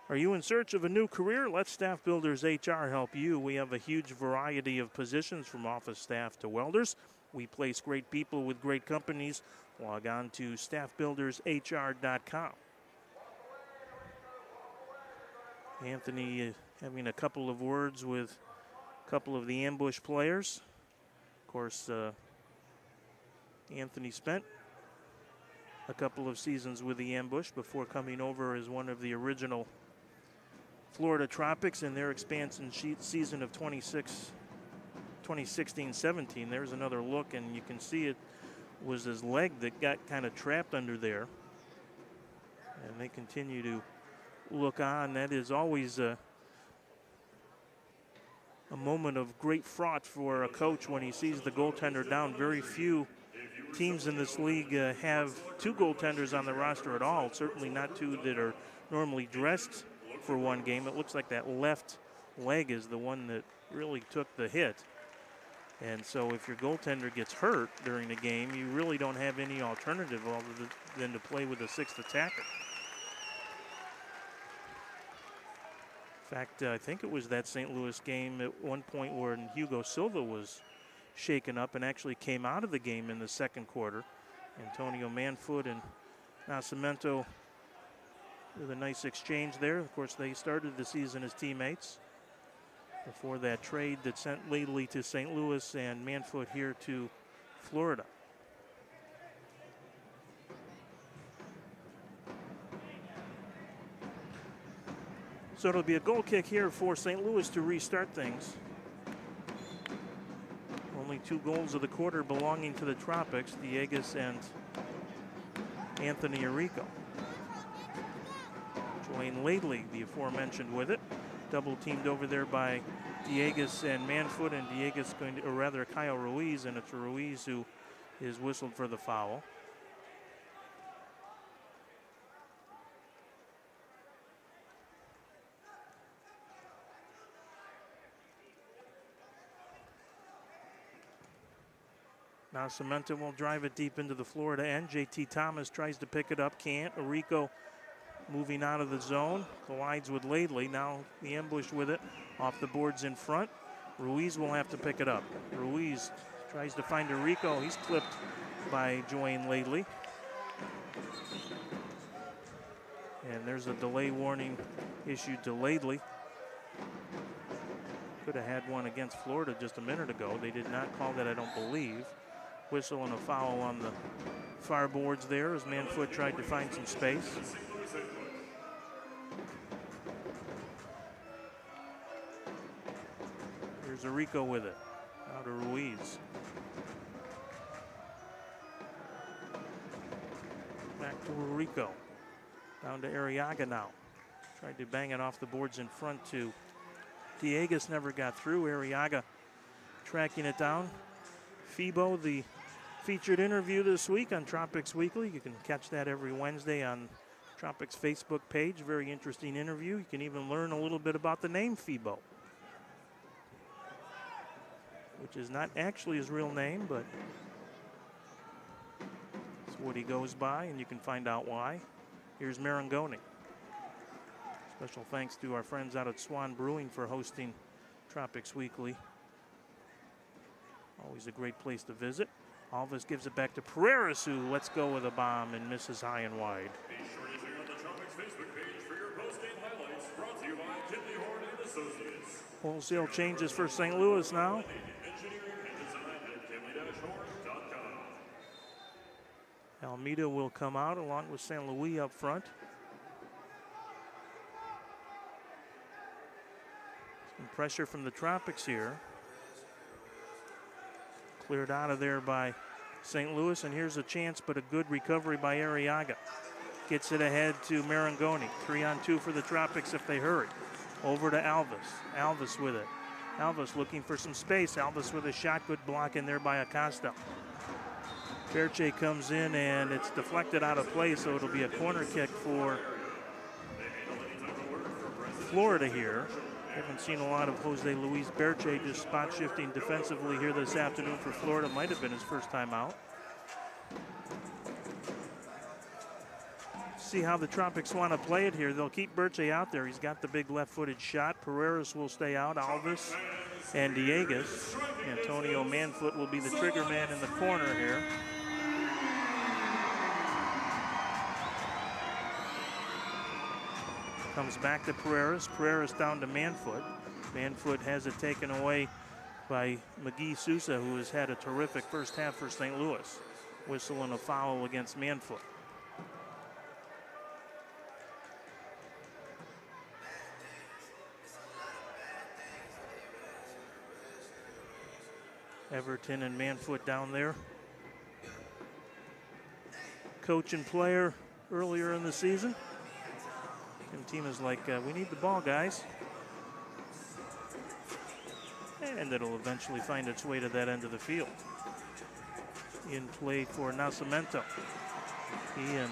Are you in search of a new career? Let Staff Builders HR help you. We have a huge variety of positions, from office staff to welders. We place great people with great companies. Log on to staffbuildershr.com. Anthony having a couple of words with a couple of the ambush players. Of course, Anthony spent a couple of seasons with the ambush before coming over as one of the original Florida Tropics in their expansion season of 2016-17. There's another look, and you can see it was his leg that got kind of trapped under there. And they continue to look on. That is always a moment of great fraught for a coach when he sees the goaltender down. Very few teams in this league have 2 goaltenders on the roster at all, certainly not 2 that are normally dressed for one game. It looks like that left leg is the one that really took the hit. And so if your goaltender gets hurt during the game, you really don't have any alternative other than to play with a 6th attacker. In fact, I think it was that St. Louis game at one point where Hugo Silva was shaken up and actually came out of the game in the second quarter. Antonio Manfoot and Nascimento with a nice exchange there. Of course, they started the season as teammates before that trade that sent Lately to St. Louis and Manfoot here to Florida. So it'll be a goal kick here for St. Louis to restart things. Only 2 goals of the quarter belonging to the Tropics, Diegues and Anthony Arrico. Dwayne Lately, the aforementioned, with it. Double teamed over there by Diegues and Manfoot, and Diegues going to, or rather Kyle Ruiz, and it's Ruiz who is whistled for the foul. Now Cemento will drive it deep into the Florida end. JT Thomas tries to pick it up, can't. Arrico moving out of the zone, collides with Lately. Now the ambush with it off the boards in front. Ruiz will have to pick it up. Ruiz tries to find Arrico. He's clipped by Dwayne Lately. And there's a delay warning issued to Lately. Could have had one against Florida just a minute ago. They did not call that, I don't believe. Whistle and a foul on the far boards there as Manfoot tried to find some space. Here's Arrico with it. Now to Ruiz. Back to Arrico. Down to Arriaga now. Tried to bang it off the boards in front to Diegues, never got through. Arriaga tracking it down. Fibo, the featured interview this week on Tropics Weekly. You can catch that every Wednesday on Tropics Facebook page. Very interesting interview. You can even learn a little bit about the name Fibo, which is not actually his real name, but it's what he goes by, and you can find out why. Here's Marangoni. Special thanks to our friends out at Swan Brewing for hosting Tropics Weekly. Always a great place to visit. Alves gives it back to Pereira, who lets go with a bomb and misses high and wide. Be sure to check out the Tropics Facebook page for your post-game highlights, brought to you by Kidney Horn and Associates. Wholesale changes for St. Louis now. Engineering and design at kidney-horn.com. Almeida will come out along with San Luis up front. Some pressure from the Tropics here. Cleared out of there by St. Louis, and here's a chance, but a good recovery by Arriaga. Gets it ahead to Marangoni. 3-on-2 for the Tropics if they hurry. Over to Alves. Alves with it. Alves looking for some space. Alves with a shot, good block in there by Acosta. Berche comes in, and it's deflected out of play, so it'll be a corner kick for Florida here. Haven't seen a lot of Jose Luis Berche just spot shifting defensively here this afternoon for Florida. Might have been his first time out. See how the Tropics want to play it here. They'll keep Berche out there. He's got the big left-footed shot. Pereiras will stay out. Alves and Diegues. Antonio Manfoot will be the trigger man in the corner here. Comes back to Pereiras. Pereiras down to Manfoot. Manfoot has it taken away by McGee Sousa, who has had a terrific first half for St. Louis. Whistle and a foul against Manfoot. Everton and Manfoot down there. Coach and player earlier in the season. And the team is like, we need the ball, guys. And it'll eventually find its way to that end of the field. In play for Nascimento. He and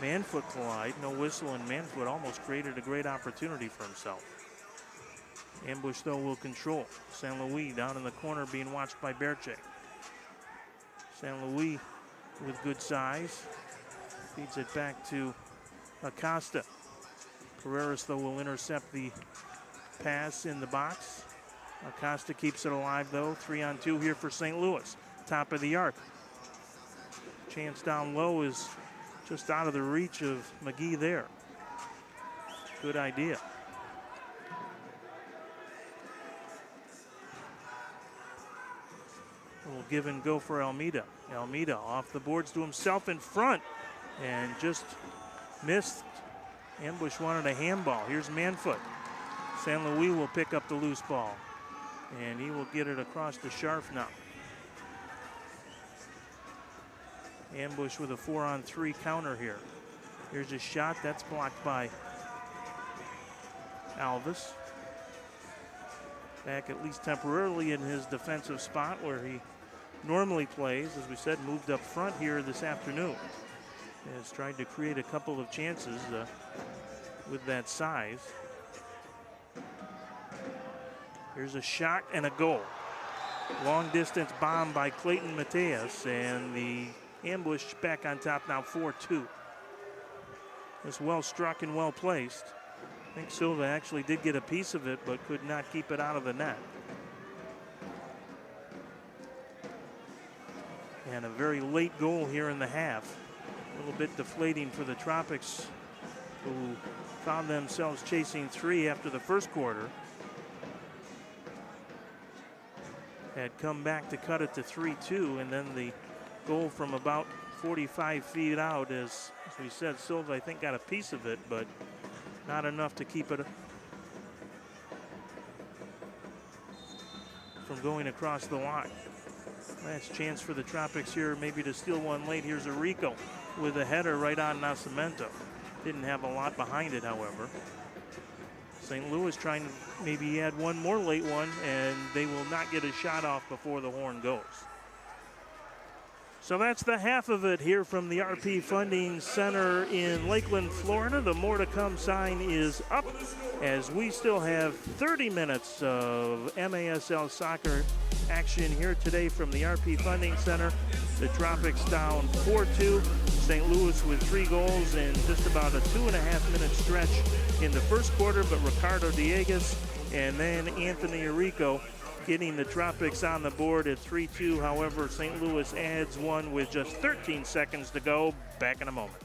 Manfoot collide. No whistle, and Manfoot almost created a great opportunity for himself. Ambush, though, will control. San Luis down in the corner being watched by Berche. San Luis with good size. Feeds it back to Acosta. Pereiras, though, will intercept the pass in the box. Acosta keeps it alive, though. 3-on-2 here for St. Louis. Top of the arc. Chance down low is just out of the reach of McGee there. Good idea. A little give and go for Almeida. Almeida off the boards to himself in front and just missed. Ambush wanted a handball. Here's Manfoot. San Luis will pick up the loose ball, and he will get it across to Scharf now. Ambush with a 4-on-3 counter here. Here's a shot that's blocked by Alvis. Back at least temporarily in his defensive spot where he normally plays. As we said, moved up front here this afternoon. Has tried to create a couple of chances with that size. Here's a shot and a goal. Long distance bomb by Clayton Mateus, and the Ambush back on top now 4-2. It's well struck and well placed. I think Silva actually did get a piece of it, but could not keep it out of the net. And a very late goal here in the half. A little bit deflating for the Tropics, who found themselves chasing 3 after the first quarter. Had come back to cut it to 3-2, and then the goal from about 45 feet out, as we said, Silva, I think, got a piece of it, but not enough to keep it from going across the line. Last chance for the Tropics here, maybe to steal one late. Here's a Rico with a header right on Nascimento. Didn't have a lot behind it, however. St. Louis trying to maybe add one more late one, and they will not get a shot off before the horn goes. So that's the half of it here from the RP Funding Center in Lakeland, Florida. The more to come sign is up as we still have 30 minutes of MASL soccer action here today from the RP Funding Center. The Tropics down 4-2. St. Louis with 3 goals in just about a 2.5-minute stretch in the first quarter, but Ricardo Diegues and then Anthony Arico getting the Tropics on the board at 3-2. However, St. Louis adds one with just 13 seconds to go. Back in a moment.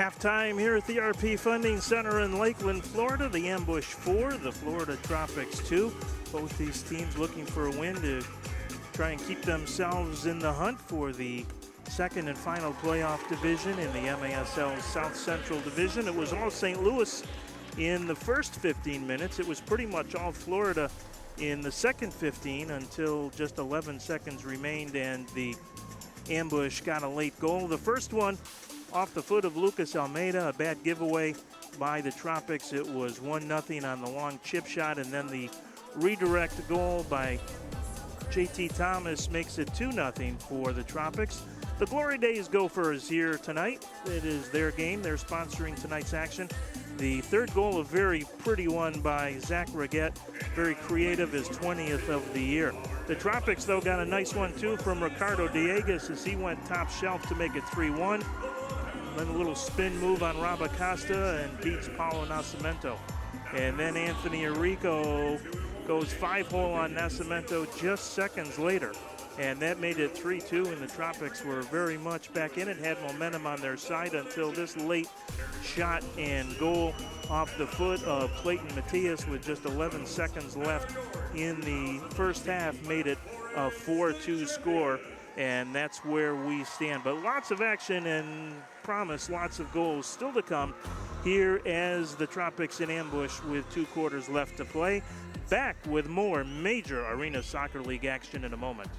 Halftime here at the RP Funding Center in Lakeland, Florida. The Ambush 4, the Florida Tropics 2. Both these teams looking for a win to try and keep themselves in the hunt for the second and final playoff division in the MASL South Central Division. It was all St. Louis in the first 15 minutes. It was pretty much all Florida in the second 15 until just 11 seconds remained and the Ambush got a late goal. The first one off the foot of Lucas Almeida, a bad giveaway by the Tropics. It was 1-0 on the long chip shot, and then the redirect goal by JT Thomas makes it 2-0 for the Tropics. The Glory Days Gophers here tonight. It is their game. They're sponsoring tonight's action. The third goal, a very pretty one by Zach Reguette. Very creative, his 20th of the year. The Tropics, though, got a nice one, too, from Ricardo Diegas as he went top shelf to make it 3-1. Then a little spin move on Rob Acosta and beats Paulo Nascimento. And then Anthony Arrico goes 5-hole on Nascimento just seconds later. And that made it 3-2, and the Tropics were very much back in it, had momentum on their side until this late shot and goal off the foot of Clayton Matias with just 11 seconds left in the first half made it a 4-2 score. And that's where we stand. But lots of action and promise, lots of goals still to come here as the Tropics in ambush with 2 quarters left to play. Back with more major Arena Soccer League action in a moment.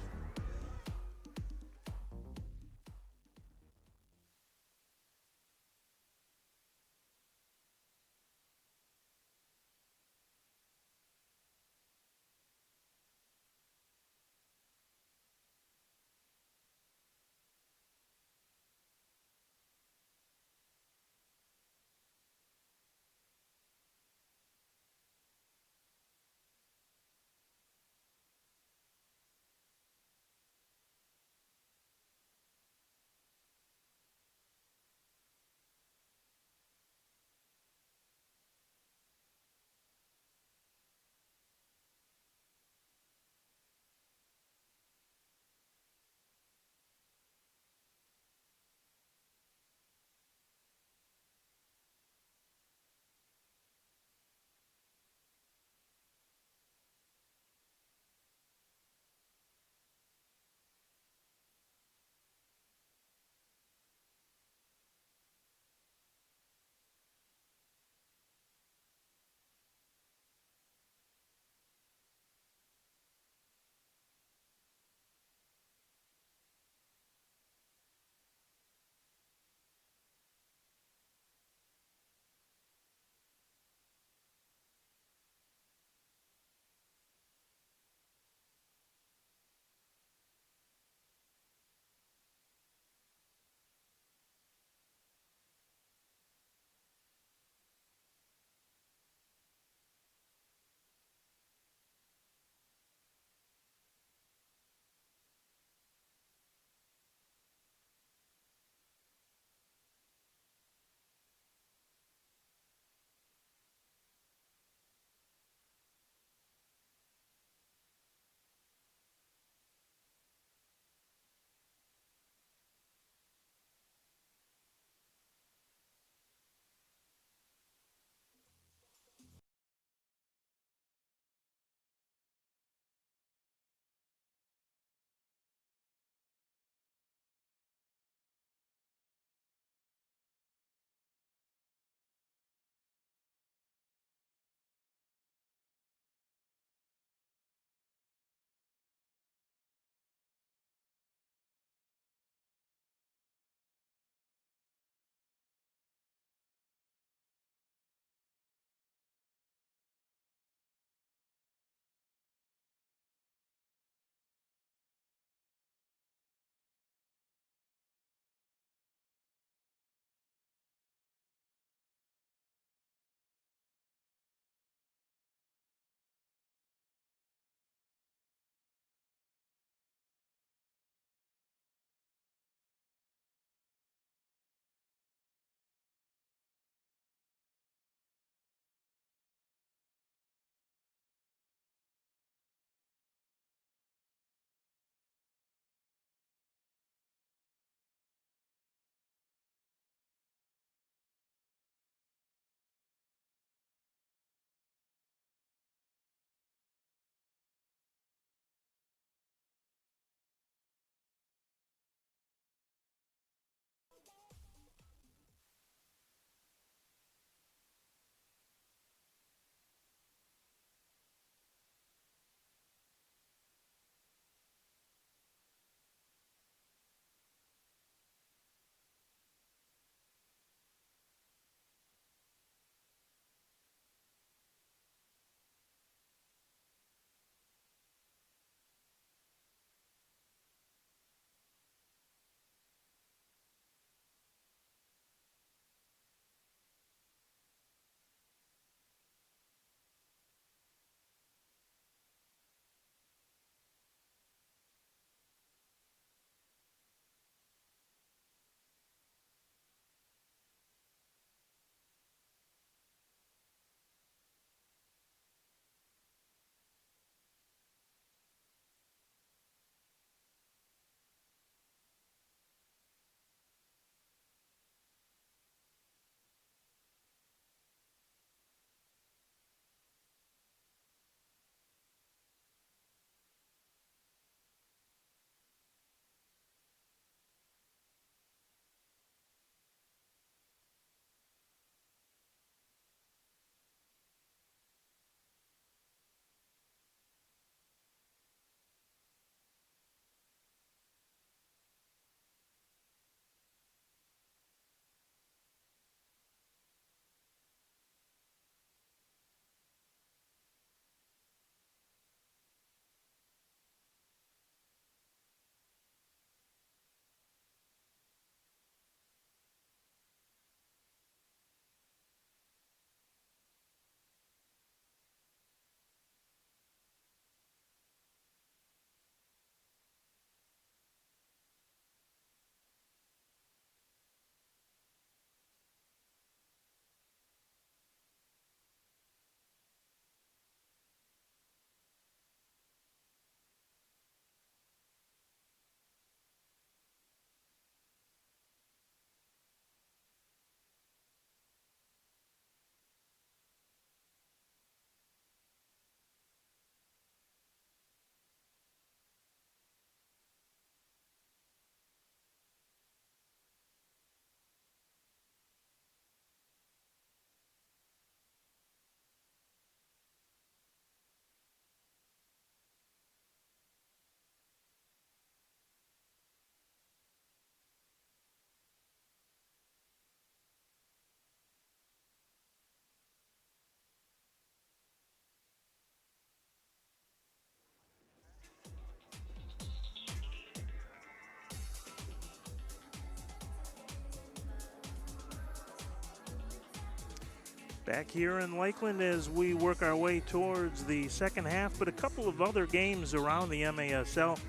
Back here in Lakeland as we work our way towards the second half, but a couple of other games around the MASL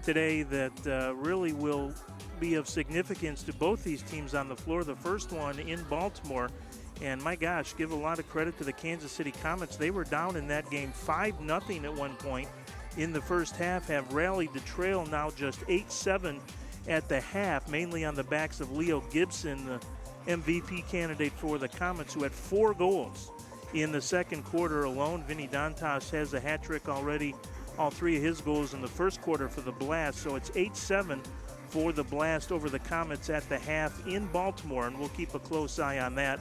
today that really will be of significance to both these teams on the floor. The first one in Baltimore, and my gosh, give a lot of credit to the Kansas City Comets. They were down in that game 5-0 at one point in the first half, have rallied the trail now just 8-7 at the half, mainly on the backs of Leo Gibson, the MVP candidate for the Comets, who had 4 goals in the second quarter alone. Vinny Dantas has a hat trick already, all 3 of his goals in the first quarter for the Blast. So it's 8-7 for the Blast over the Comets at the half in Baltimore, and we'll keep a close eye on that.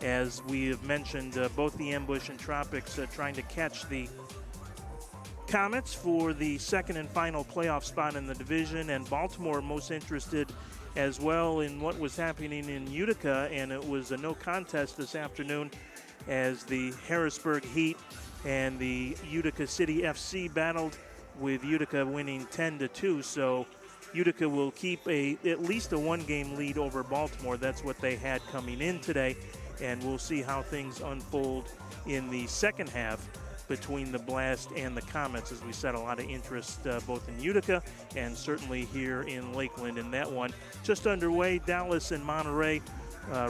As we have mentioned, both the Ambush and Tropics trying to catch the Comets for the second and final playoff spot in the division, and Baltimore most interested as well in what was happening in Utica, and it was a no contest this afternoon as the Harrisburg Heat and the Utica City FC battled, with Utica winning 10-2. So Utica will keep at least a 1-game lead over Baltimore. That's what they had coming in today, and we'll see how things unfold in the second half between the Blast and the Comets, as we said, a lot of interest both in Utica and certainly here in Lakeland in that one. Just underway, Dallas and Monterey,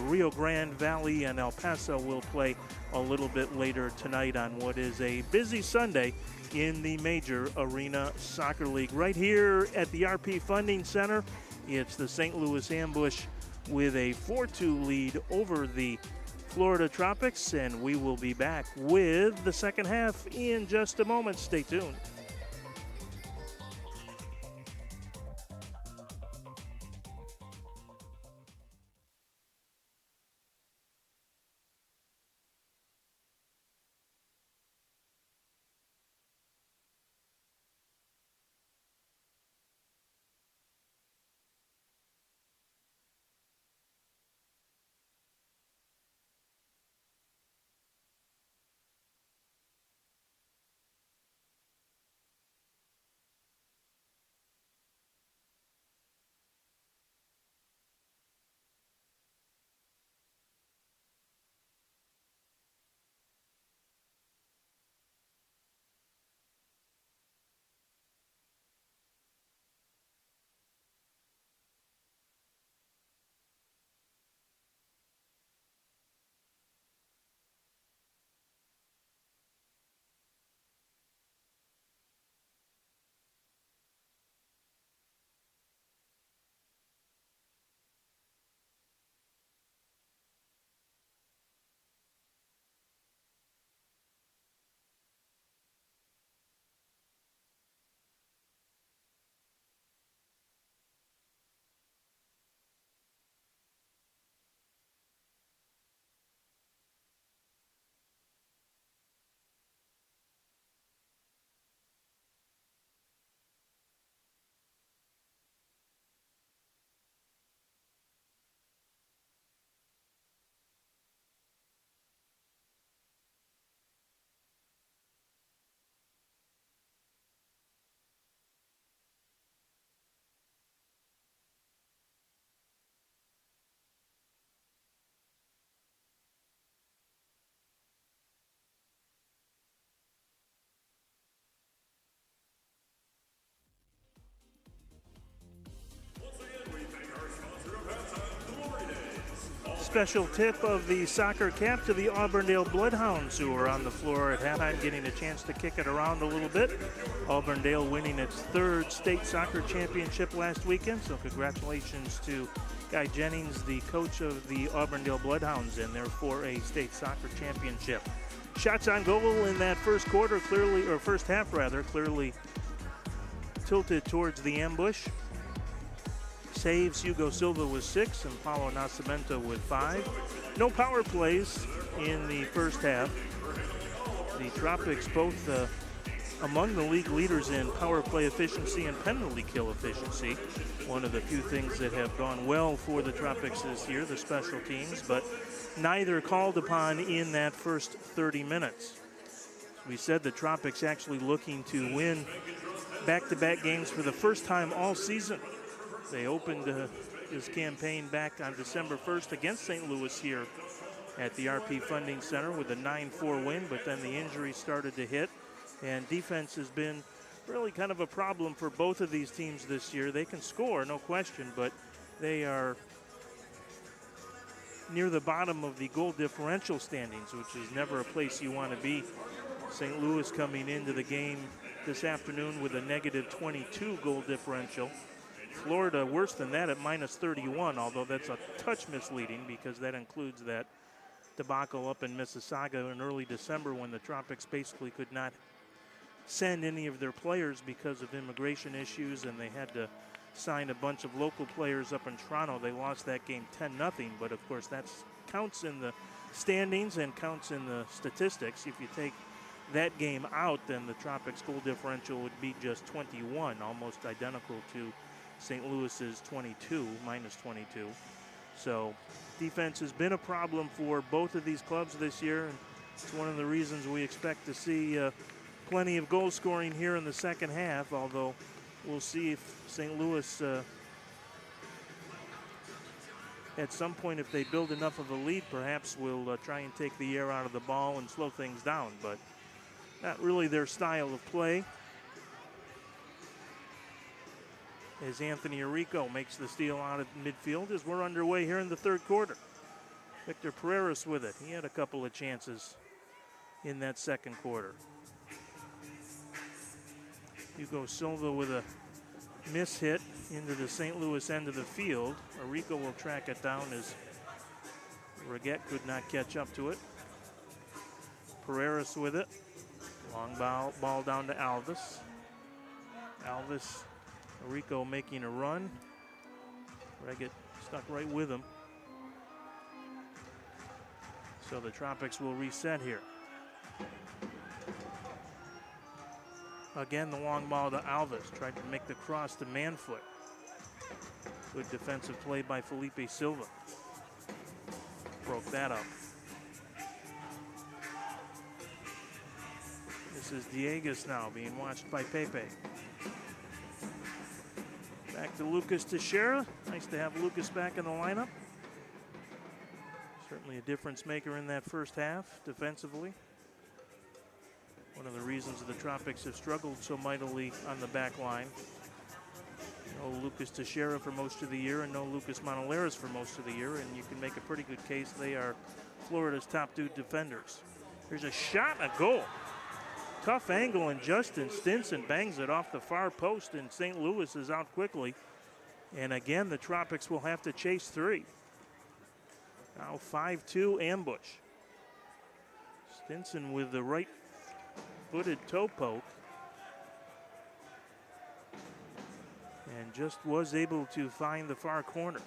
Rio Grande Valley and El Paso will play a little bit later tonight on what is a busy Sunday in the Major Arena Soccer League. Right here at the RP Funding Center, it's the St. Louis Ambush with a 4-2 lead over the Florida Tropics, and we will be back with the second half in just a moment. Stay tuned. Special tip of the soccer cap to the Auburndale Bloodhounds, who are on the floor at halftime getting a chance to kick it around a little bit. Auburndale winning its 3rd state soccer championship last weekend, so congratulations to Guy Jennings, the coach of the Auburndale Bloodhounds, in there for a state soccer championship. Shots on goal in that first quarter clearly, or first half rather, clearly tilted towards the Ambush. Saves, Hugo Silva with 6 and Paulo Nascimento with 5. No power plays in the first half. The Tropics both among the league leaders in power play efficiency and penalty kill efficiency. One of the few things that have gone well for the Tropics this year, the special teams, but neither called upon in that first 30 minutes. We said the Tropics actually looking to win back-to-back games for the first time all season. They opened this campaign back on December 1st against St. Louis here at the RP Funding Center with a 9-4 win, but then the injuries started to hit, and defense has been really kind of a problem for both of these teams this year. They can score, no question, but they are near the bottom of the goal differential standings, which is never a place you want to be. St. Louis coming into the game this afternoon with a negative 22 goal differential. Florida worse than that at minus 31, although that's a touch misleading because that includes that debacle up in Mississauga in early December when the Tropics basically could not send any of their players because of immigration issues, and they had to sign a bunch of local players up in Toronto. They lost that game 10-0, but of course that counts in the standings and counts in the statistics. If you take that game out, then the Tropics goal differential would be just 21, almost identical to St. Louis's 22, minus 22. So defense has been a problem for both of these clubs this year, and it's one of the reasons we expect to see plenty of goal scoring here in the second half, although we'll see if St. Louis, at some point, if they build enough of a lead, perhaps will try and take the air out of the ball and slow things down, but not really their style of play. As Anthony Arrico makes the steal out of midfield as we're underway here in the third quarter. Victor Pereira's with it. He had a couple of chances in that second quarter. Hugo Silva with a miss hit into the St. Louis end of the field. Arrico will track it down as Reguette could not catch up to it. Pereira's with it. Long ball down to Alvis. Alvis, Arrico making a run. Reguette stuck right with him. So the Tropics will reset here. Again, the long ball to Alvis. Tried to make the cross to Manfoot. Good defensive play by Felipe Silva. Broke that up. This is Dieguez now being watched by Pepe. Back to Lucas Teixeira. Nice to have Lucas back in the lineup. Certainly a difference maker in that first half defensively. One of the reasons the Tropics have struggled so mightily on the back line. No Lucas Teixeira for most of the year and no Lucas Montoleras for most of the year, and you can make a pretty good case they are Florida's top two defenders. There's a shot and a goal. Tough angle, and Justin Stinson bangs it off the far post, and St. Louis is out quickly. And again, the Tropics will have to chase three. Now 5-2 ambush. Stinson with the right-footed toe poke. And just was able to find the far corner.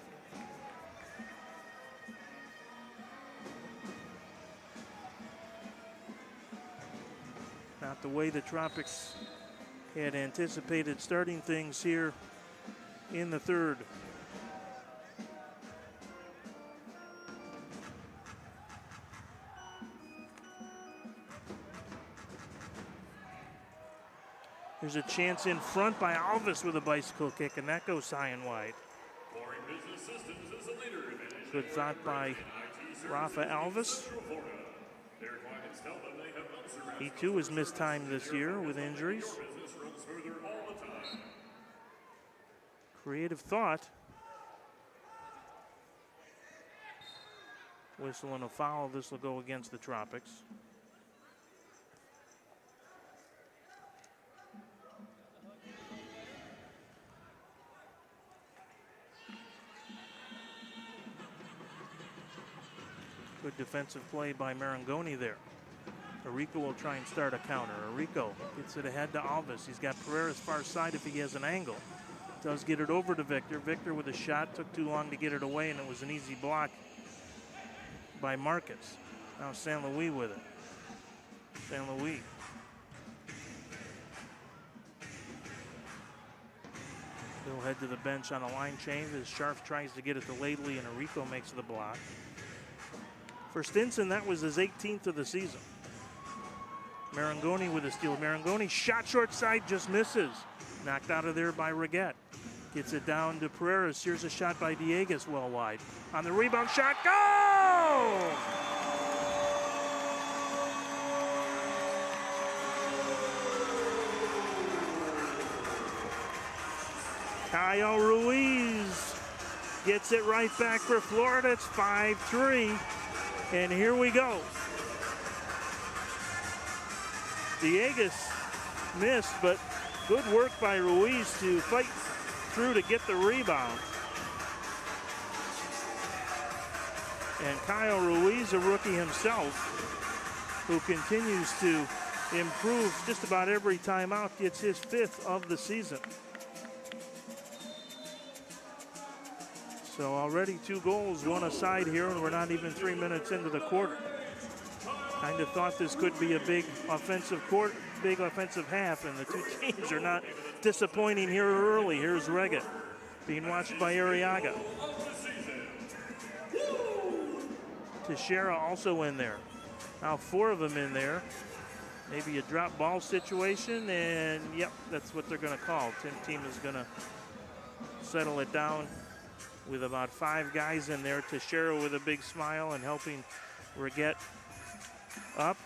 Not the way the Tropics had anticipated starting things here in the third. There's a chance in front by Alvis with a bicycle kick, and that goes high and wide. Good thought by Rafa Alvis. He too has missed time this year with injuries. Creative thought. Whistle and a foul. This will go against the Tropics. Good defensive play by Marangoni there. Arrico will try and start a counter. Arrico gets it ahead to Alvis. He's got Pereira's far side if he has an angle. Does get it over to Victor. Victor with a shot. Took too long to get it away, and it was an easy block by Marcus. Now San Luis with it. San Luis. He'll head to the bench on a line change as Scharf tries to get it to Laidley, and Arrico makes the block. For Stinson, that was his 18th of the season. Marangoni with a steal. Marangoni shot short side, just misses. Knocked out of there by Reguette. Gets it down to Pereira. Here's a shot by Dieguez well wide. On the rebound shot, goal! Kyle Ruiz gets it right back for Florida. It's 5-3. And here we go. Diegas missed, but good work by Ruiz to fight through to get the rebound. And Kyle Ruiz, a rookie himself, who continues to improve just about every time out, gets his 5th of the season. So already 2 goals, 1 aside here, and we're not even 3 minutes into the quarter. Kind of thought this could be a big offensive half, and the 2 teams are not disappointing here early. Here's Reggett being watched by Arriaga. Teixeira also in there. Now 4 of them in there. Maybe a drop ball situation, and yep, that's what they're going to call. Team is going to settle it down with about 5 guys in there. Teixeira with a big smile and helping Reggett up.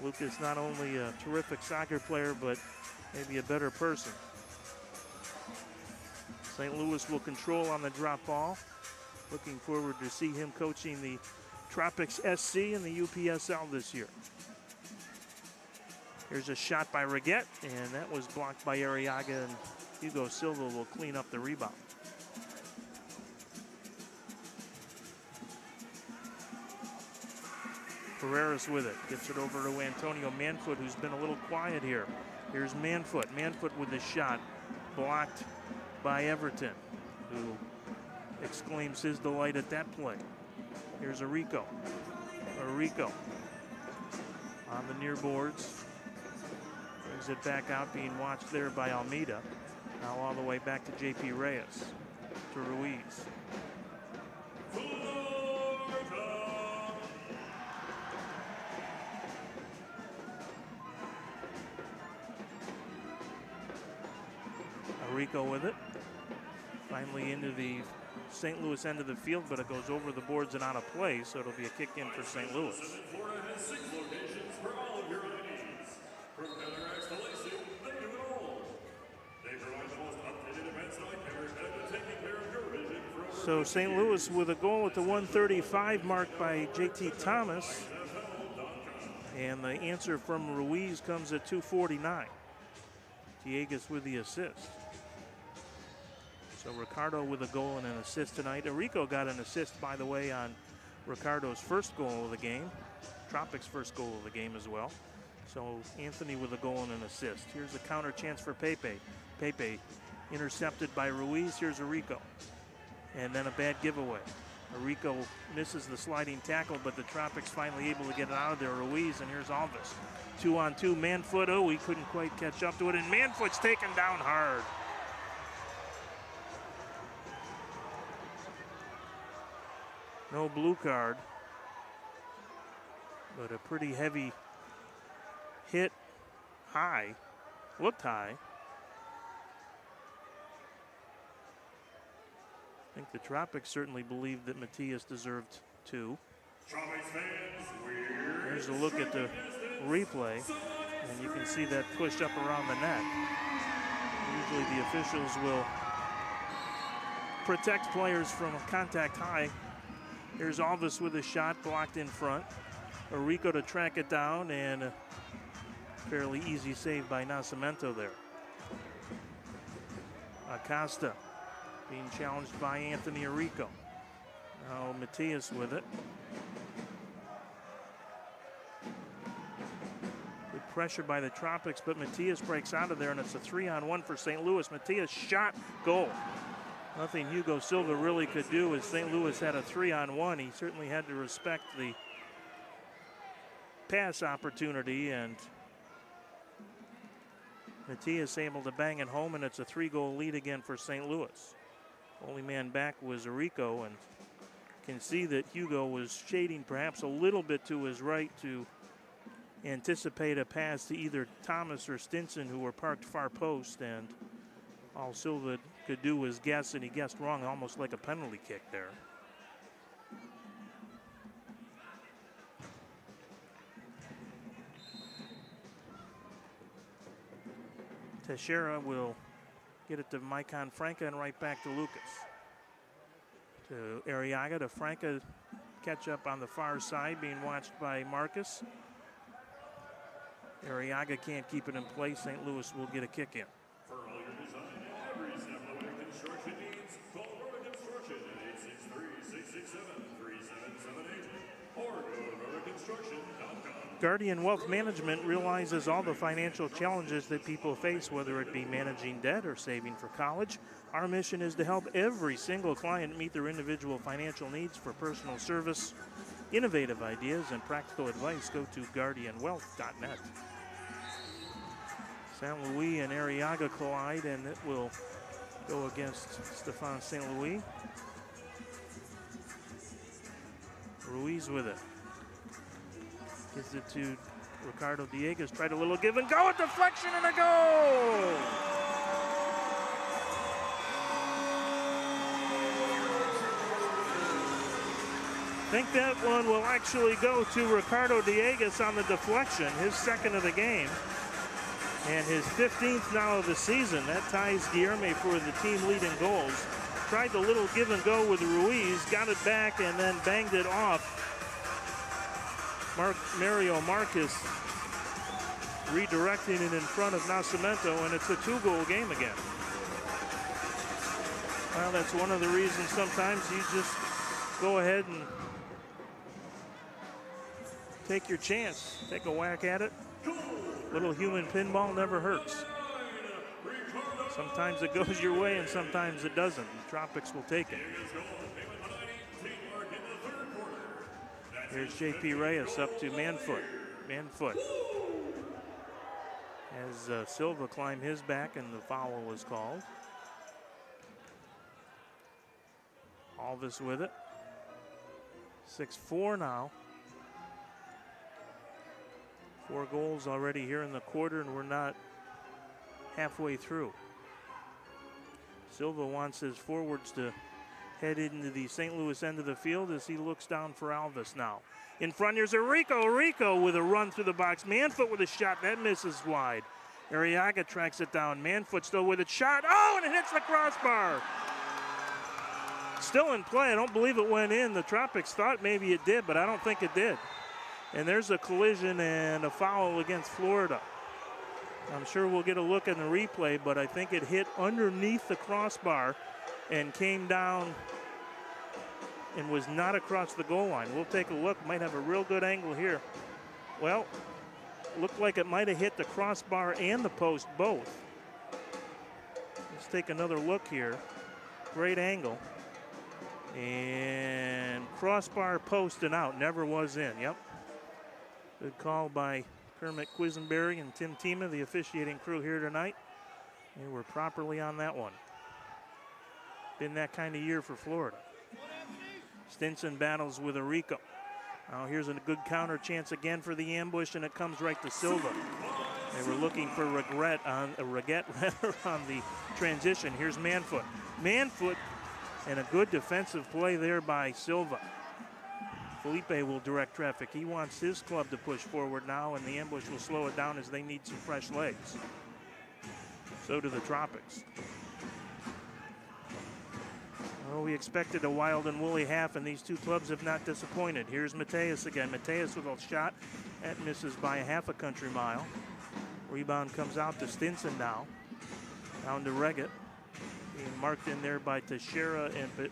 Luke is not only a terrific soccer player, but maybe a better person. St. Louis will control on the drop ball. Looking forward to see him coaching the Tropics SC in the UPSL this year. Here's a shot by Reggett, and that was blocked by Arriaga, and Hugo Silva will clean up the rebound. Pereira's with it, gets it over to Antonio Manfoot, who's been a little quiet here. Here's Manfoot with the shot, blocked by Everton, who exclaims his delight at that play. Here's Arrico on the near boards, brings it back out, being watched there by Almeida. Now all the way back to JP Reyes, to Ruiz. Arrico with it. Finally into the St. Louis end of the field, but it goes over the boards and out of play, so it'll be a kick in for St. Louis. Florida has 6 locations for all of your needs. From cataracts to LASIK, they do it all. They provide the most updated advanced eye care and taking care of your vision for over. So St. Louis with a goal at the 1:35 mark by JT Thomas. And the answer from Ruiz comes at 2:49. Diegas with the assist. So Ricardo with a goal and an assist tonight. Arrico got an assist, by the way, on Ricardo's first goal of the game. Tropics' first goal of the game as well. So Anthony with a goal and an assist. Here's a counter chance for Pepe. Pepe intercepted by Ruiz. Here's Arrico. And then a bad giveaway. Arrico misses the sliding tackle, but the Tropics finally able to get it out of there. Ruiz, and here's Alves. 2-on-2, Manfoot. Oh, he couldn't quite catch up to it, and Manfoot's taken down hard. No blue card, but a pretty heavy hit, high, looked high. I think the Tropics certainly believed that Matias deserved 2. Here's a look at the replay, and you can see that push up around the net. Usually the officials will protect players from contact high. Here's Alves with a shot blocked in front. Arrico to track it down, and a fairly easy save by Nascimento there. Acosta being challenged by Anthony Arrico. Now Matias with it. Good pressure by the Tropics, but Matias breaks out of there, and it's a 3-on-1 for St. Louis. Matias shot, goal. Nothing Hugo Silva really could do as St. Louis had a 3-on-1. He certainly had to respect the pass opportunity, and Matias able to bang it home, and it's a 3-goal lead again for St. Louis. Only man back was Arrico, and can see that Hugo was shading perhaps a little bit to his right to anticipate a pass to either Thomas or Stinson, who were parked far post, and all Silva could do was guess, and he guessed wrong, almost like a penalty kick there. Teixeira will Get it to Maicon Franca and right back to Lucas. To Arriaga, to Franca, catch up on the far side, being watched by Marcus. Arriaga can't keep it in place. St. Louis will get a kick in. For all your design and every step of the way construction needs, call Rhoda Construction at 863-667-3778 or go to rhodaconstruction.com. Guardian Wealth Management realizes all the financial challenges that people face, whether it be managing debt or saving for college. Our mission is to help every single client meet their individual financial needs. For personal service, innovative ideas, and practical advice, go to guardianwealth.net. St. Louis and Arriaga collide, and it will go against Stephane St. Louis. Ruiz with it. Gives it to Ricardo Dieguez. Tried a little give and go, a deflection and a goal! I think that one will actually go to Ricardo Dieguez on the deflection, his second of the game. And his 15th now of the season. That ties Guilherme for the team lead in goals. Tried the little give and go with Ruiz, got it back and then banged it off. Mario Marcus redirecting it in front of Nascimento, and it's a 2-goal game again. Well, that's one of the reasons sometimes you just go ahead and take your chance, take a whack at it. Little human pinball never hurts. Sometimes it goes your way and sometimes it doesn't. The Tropics will take it. Here's J.P. Reyes up to Manfoot. Manfoot. As Silva climbed his back and the foul was called. Alvis with it. 6-4 now. 4 goals already here in the quarter, and we're not halfway through. Silva wants his forwards to head into the St. Louis end of the field as he looks down for Alvis now. In front, here's Rico with a run through the box. Manfoot with a shot, that misses wide. Arriaga tracks it down. Manfoot still with a shot. Oh, and it hits the crossbar. Still in play. I don't believe it went in. The Tropics thought maybe it did, but I don't think it did. And there's a collision and a foul against Florida. I'm sure we'll get a look in the replay, but I think it hit underneath the crossbar and came down and was not across the goal line. We'll take a look. Might have a real good angle here. Well, looked like it might have hit the crossbar and the post both. Let's take another look here. Great angle. And crossbar, post, and out. Never was in. Yep. Good call by Kermit Quisenberry and Tim Tima, the officiating crew here tonight. They were properly on that one. Been that kind of year for Florida. Stinson battles with Arico. Now here's a good counter chance again for the ambush, and it comes right to Silva. They were looking for Reguet on the transition. Here's Manfoot. Manfoot, and a good defensive play there by Silva. Felipe will direct traffic. He wants his club to push forward now, and the ambush will slow it down as they need some fresh legs. So do the Tropics. Well, we expected a wild and woolly half, and these two clubs have not disappointed. Here's Mateus again. Mateus with a shot. That misses by a half a country mile. Rebound comes out to Stinson now. Down to Reguet. Being marked in there by Teixeira and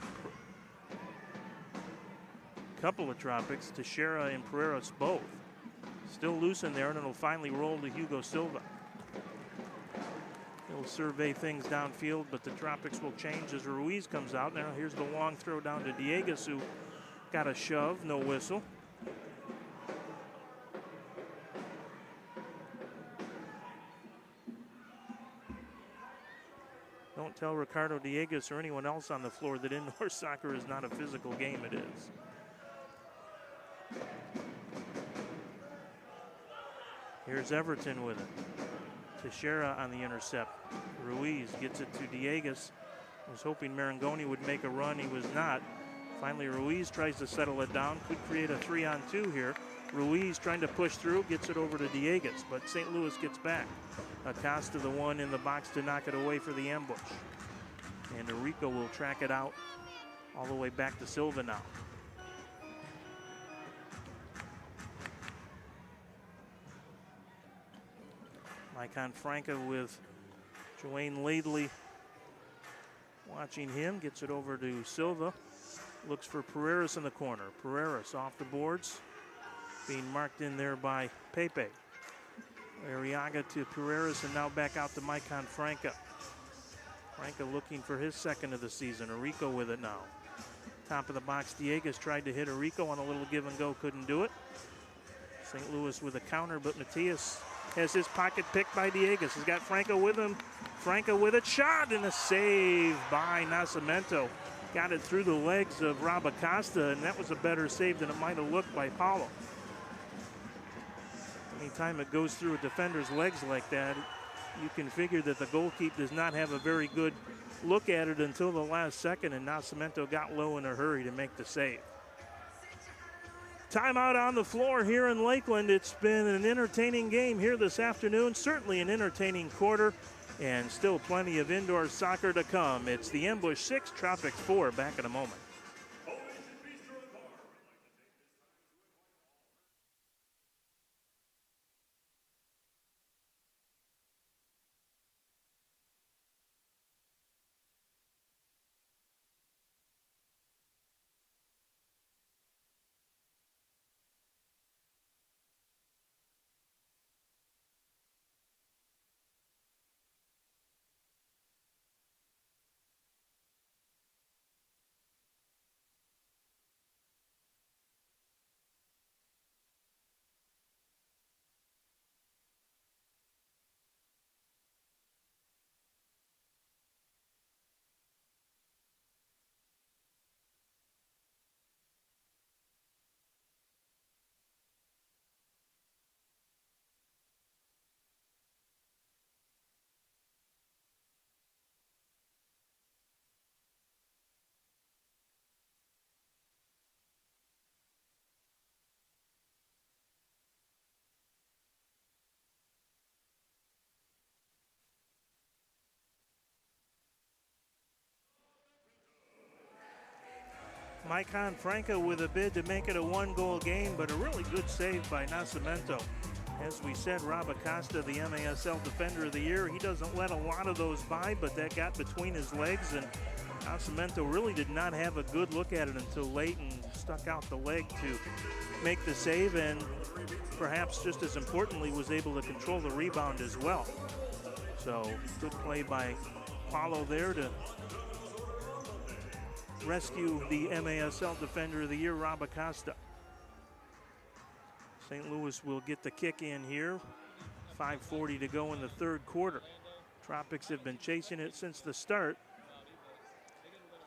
couple of Tropics, Teixeira and Pereiras both. Still loose in there, and it'll finally roll to Hugo Silva. He'll survey things downfield, but the Tropics will change as Ruiz comes out. Now here's the long throw down to Dieguez, who got a shove, no whistle. Don't tell Ricardo Dieguez or anyone else on the floor that indoor soccer is not a physical game. It is. Here's Everton with it. Teixeira on the intercept. Ruiz gets it to Dieguez. Was hoping Marangoni would make a run. He was not. Finally, Ruiz tries to settle it down. Could create a 3-on-2 here. Ruiz trying to push through. Gets it over to Dieguez, but St. Louis gets back. Acosta the one in the box to knock it away for the ambush. And Rico will track it out all the way back to Silva now. Micon Franca with Joanne Laidley watching him. Gets it over to Silva. Looks for Pereiras in the corner. Pereiras off the boards. Being marked in there by Pepe. Arriaga to Pereiras and now back out to Micon Franca. Franca looking for his second of the season. Arico with it now. Top of the box, Diegas tried to hit Arico on a little give and go, couldn't do it. St. Louis with a counter, but Matias has his pocket picked by Diegas. He's got Franca with him. Franca with a shot and a save by Nascimento. Got it through the legs of Rob Acosta, and that was a better save than it might have looked by Paulo. Anytime it goes through a defender's legs like that, you can figure that the goalkeeper does not have a very good look at it until the last second, and Nascimento got low in a hurry to make the save. Timeout on the floor here in Lakeland. It's been an entertaining game here this afternoon, certainly an entertaining quarter, and still plenty of indoor soccer to come. It's the Ambush 6, Tropics 4. Back in a moment. Micon Franca with a bid to make it a one-goal game, but a really good save by Nascimento. As we said, Rob Acosta, the MASL Defender of the Year, he doesn't let a lot of those by, but that got between his legs, and Nascimento really did not have a good look at it until late and stuck out the leg to make the save, and perhaps just as importantly, was able to control the rebound as well. So, good play by Paulo there to rescue the MASL Defender of the Year, Rob Acosta. St. Louis will get the kick in here. 5:40 to go in the third quarter. Tropics have been chasing it since the start.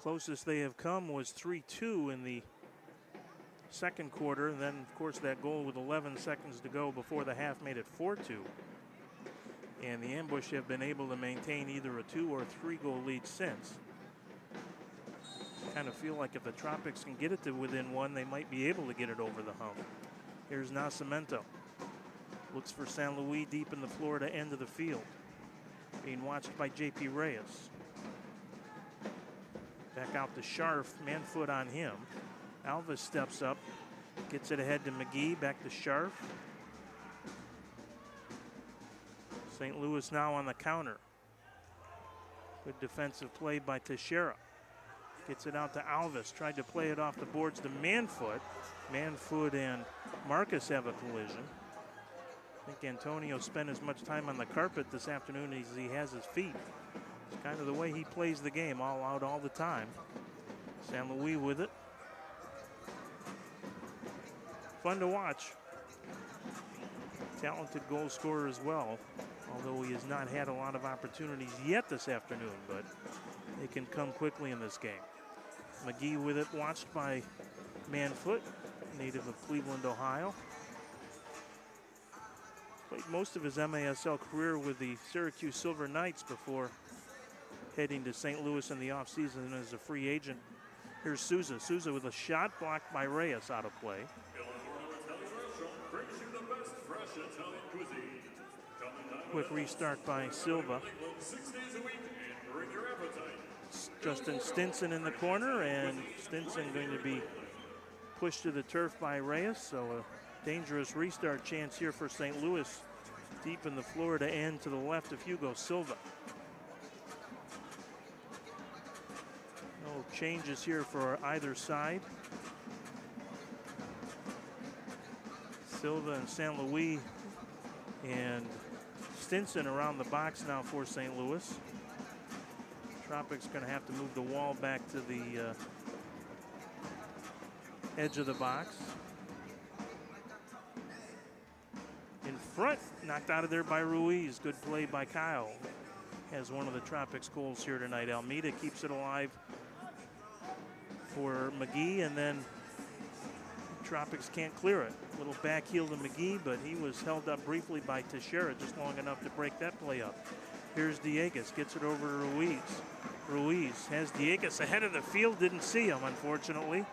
Closest they have come was 3-2 in the second quarter. And then, of course, that goal with 11 seconds to go before the half made it 4-2. And the Ambush have been able to maintain either a 2 or 3 goal lead since. Kind of feel like if the Tropics can get it to within one, they might be able to get it over the hump. Here's Nascimento. Looks for San Luis deep in the Florida end of the field. Being watched by J.P. Reyes. Back out to Scharf, man foot on him. Alves steps up, gets it ahead to McGee, back to Scharf. St. Louis now on the counter. Good defensive play by Teixeira. Gets it out to Alves. Tried to play it off the boards to Manfoot. Manfoot and Marcus have a collision. I think Antonio spent as much time on the carpet this afternoon as he has his feet. It's kind of the way he plays the game, all out all the time. San Luis with it. Fun to watch. Talented goal scorer as well, although he has not had a lot of opportunities yet this afternoon, but they can come quickly in this game. McGee with it, watched by Manfoot, native of Cleveland, Ohio. Played most of his MASL career with the Syracuse Silver Knights before heading to St. Louis in the offseason as a free agent. Here's Souza. Souza with a shot blocked by Reyes, out of play. quick restart by Silva. 6 days a week and bring your appetite. Justin Stinson in the corner, and Stinson going to be pushed to the turf by Reyes, so a dangerous restart chance here for St. Louis, deep in the Florida end to the left of Hugo Silva. No changes here for either side. Silva and St. Louis and Stinson around the box now for St. Louis. Tropics going to have to move the wall back to the edge of the box. In front, knocked out of there by Ruiz. Good play by Kyle. Has one of the Tropics goals here tonight. Almeida keeps it alive for McGee, and then Tropics can't clear it. Little back heel to McGee, but he was held up briefly by Teixeira, just long enough to break that play up. Here's Dieguez, gets it over to Ruiz. Ruiz has Dieguez ahead of the field, didn't see him, unfortunately.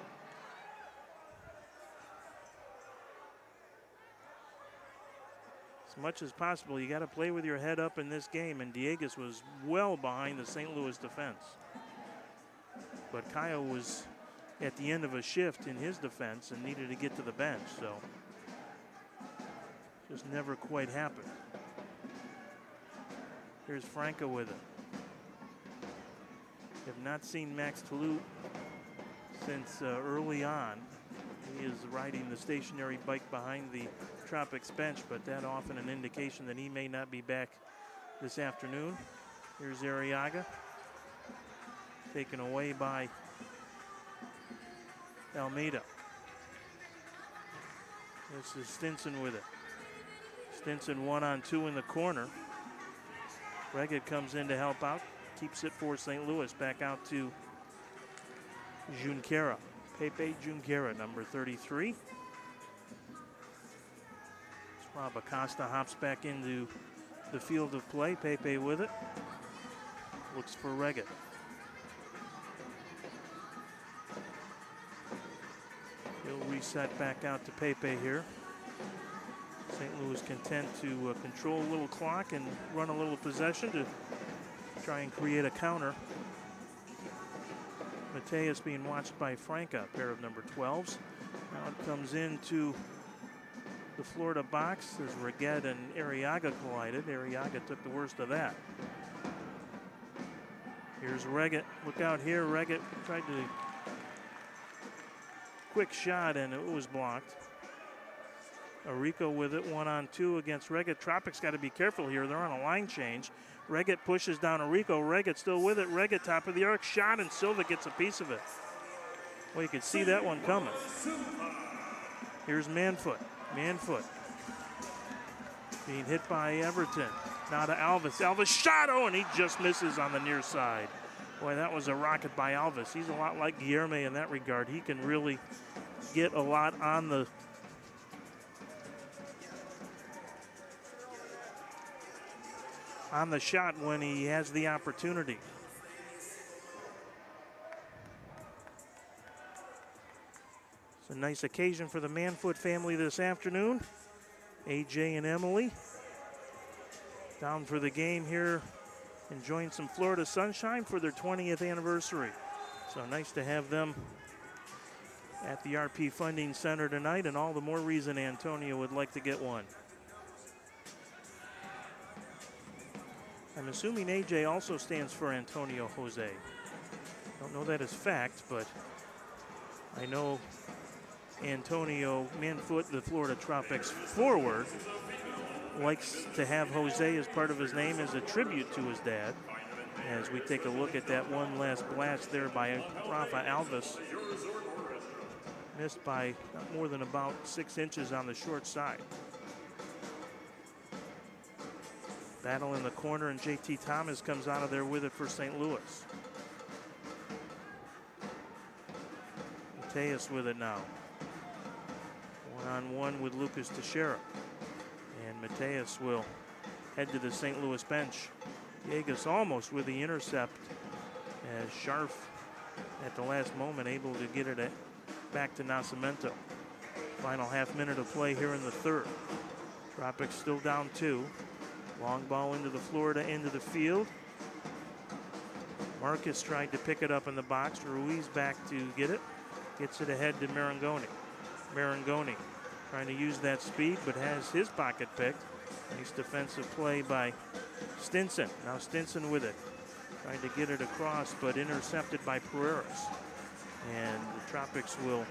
As much as possible, you got to play with your head up in this game, and Dieguez was well behind the St. Louis defense. But Kyle was at the end of a shift in his defense and needed to get to the bench, so just never quite happened. Here's Franco with it. Have not seen Max Toulouse since early on. He is riding the stationary bike behind the Tropics bench, but that often an indication that he may not be back this afternoon. Here's Arriaga, taken away by Almeida. This is Stinson with it. Stinson 1-on-2 in the corner. Reggett comes in to help out, keeps it for St. Louis. Back out to Junquera. Pepe Junquera, number 33. Rob Acosta hops back into the field of play. Pepe with it. Looks for Reggett. He'll reset back out to Pepe here. St. Louis content to control a little clock and run a little possession to try and create a counter. Mateus being watched by Franca, a pair of number 12s. Now it comes into the Florida box as Reguet and Arriaga collided. Arriaga took the worst of that. Here's Reggett. Look out here. Reggett tried to quick shot and it was blocked. Arico with it, 1-on-2 against Reggett. Tropics got to be careful here. They're on a line change. Reggett pushes down Arico. Reggett still with it. Reggett top of the arc, shot, and Silva gets a piece of it. Well, you could see that one coming. Here's Manfoot. Manfoot being hit by Everton. Now to Alves. Alves shot, and he just misses on the near side. Boy, that was a rocket by Alves. He's a lot like Guilherme in that regard. He can really get a lot on the shot when he has the opportunity. It's a nice occasion for the Manfoot family this afternoon. AJ and Emily down for the game here, enjoying some Florida sunshine for their 20th anniversary. So nice to have them at the RP Funding Center tonight, and all the more reason Antonio would like to get one. I'm assuming AJ also stands for Antonio Jose. Don't know that as fact, but I know Antonio Manfoot, the Florida Tropics forward, likes to have Jose as part of his name as a tribute to his dad. As we take a look at that one last blast there by Rafa Alves. Missed by not more than about 6 inches on the short side. Battle in the corner, and JT Thomas comes out of there with it for St. Louis. Mateus with it now. 1-on-1 with Lucas Teixeira. And Mateus will head to the St. Louis bench. Dieguez almost with the intercept as Scharf at the last moment able to get it back to Nascimento. Final half minute of play here in the third. Tropics still down 2. Long ball into the Florida end of the field. Marcus tried to pick it up in the box. Ruiz back to get it. Gets it ahead to Marangoni. Marangoni trying to use that speed, but has his pocket picked. Nice defensive play by Stinson. Now Stinson with it. Trying to get it across, but intercepted by Pereiras. And the Tropics will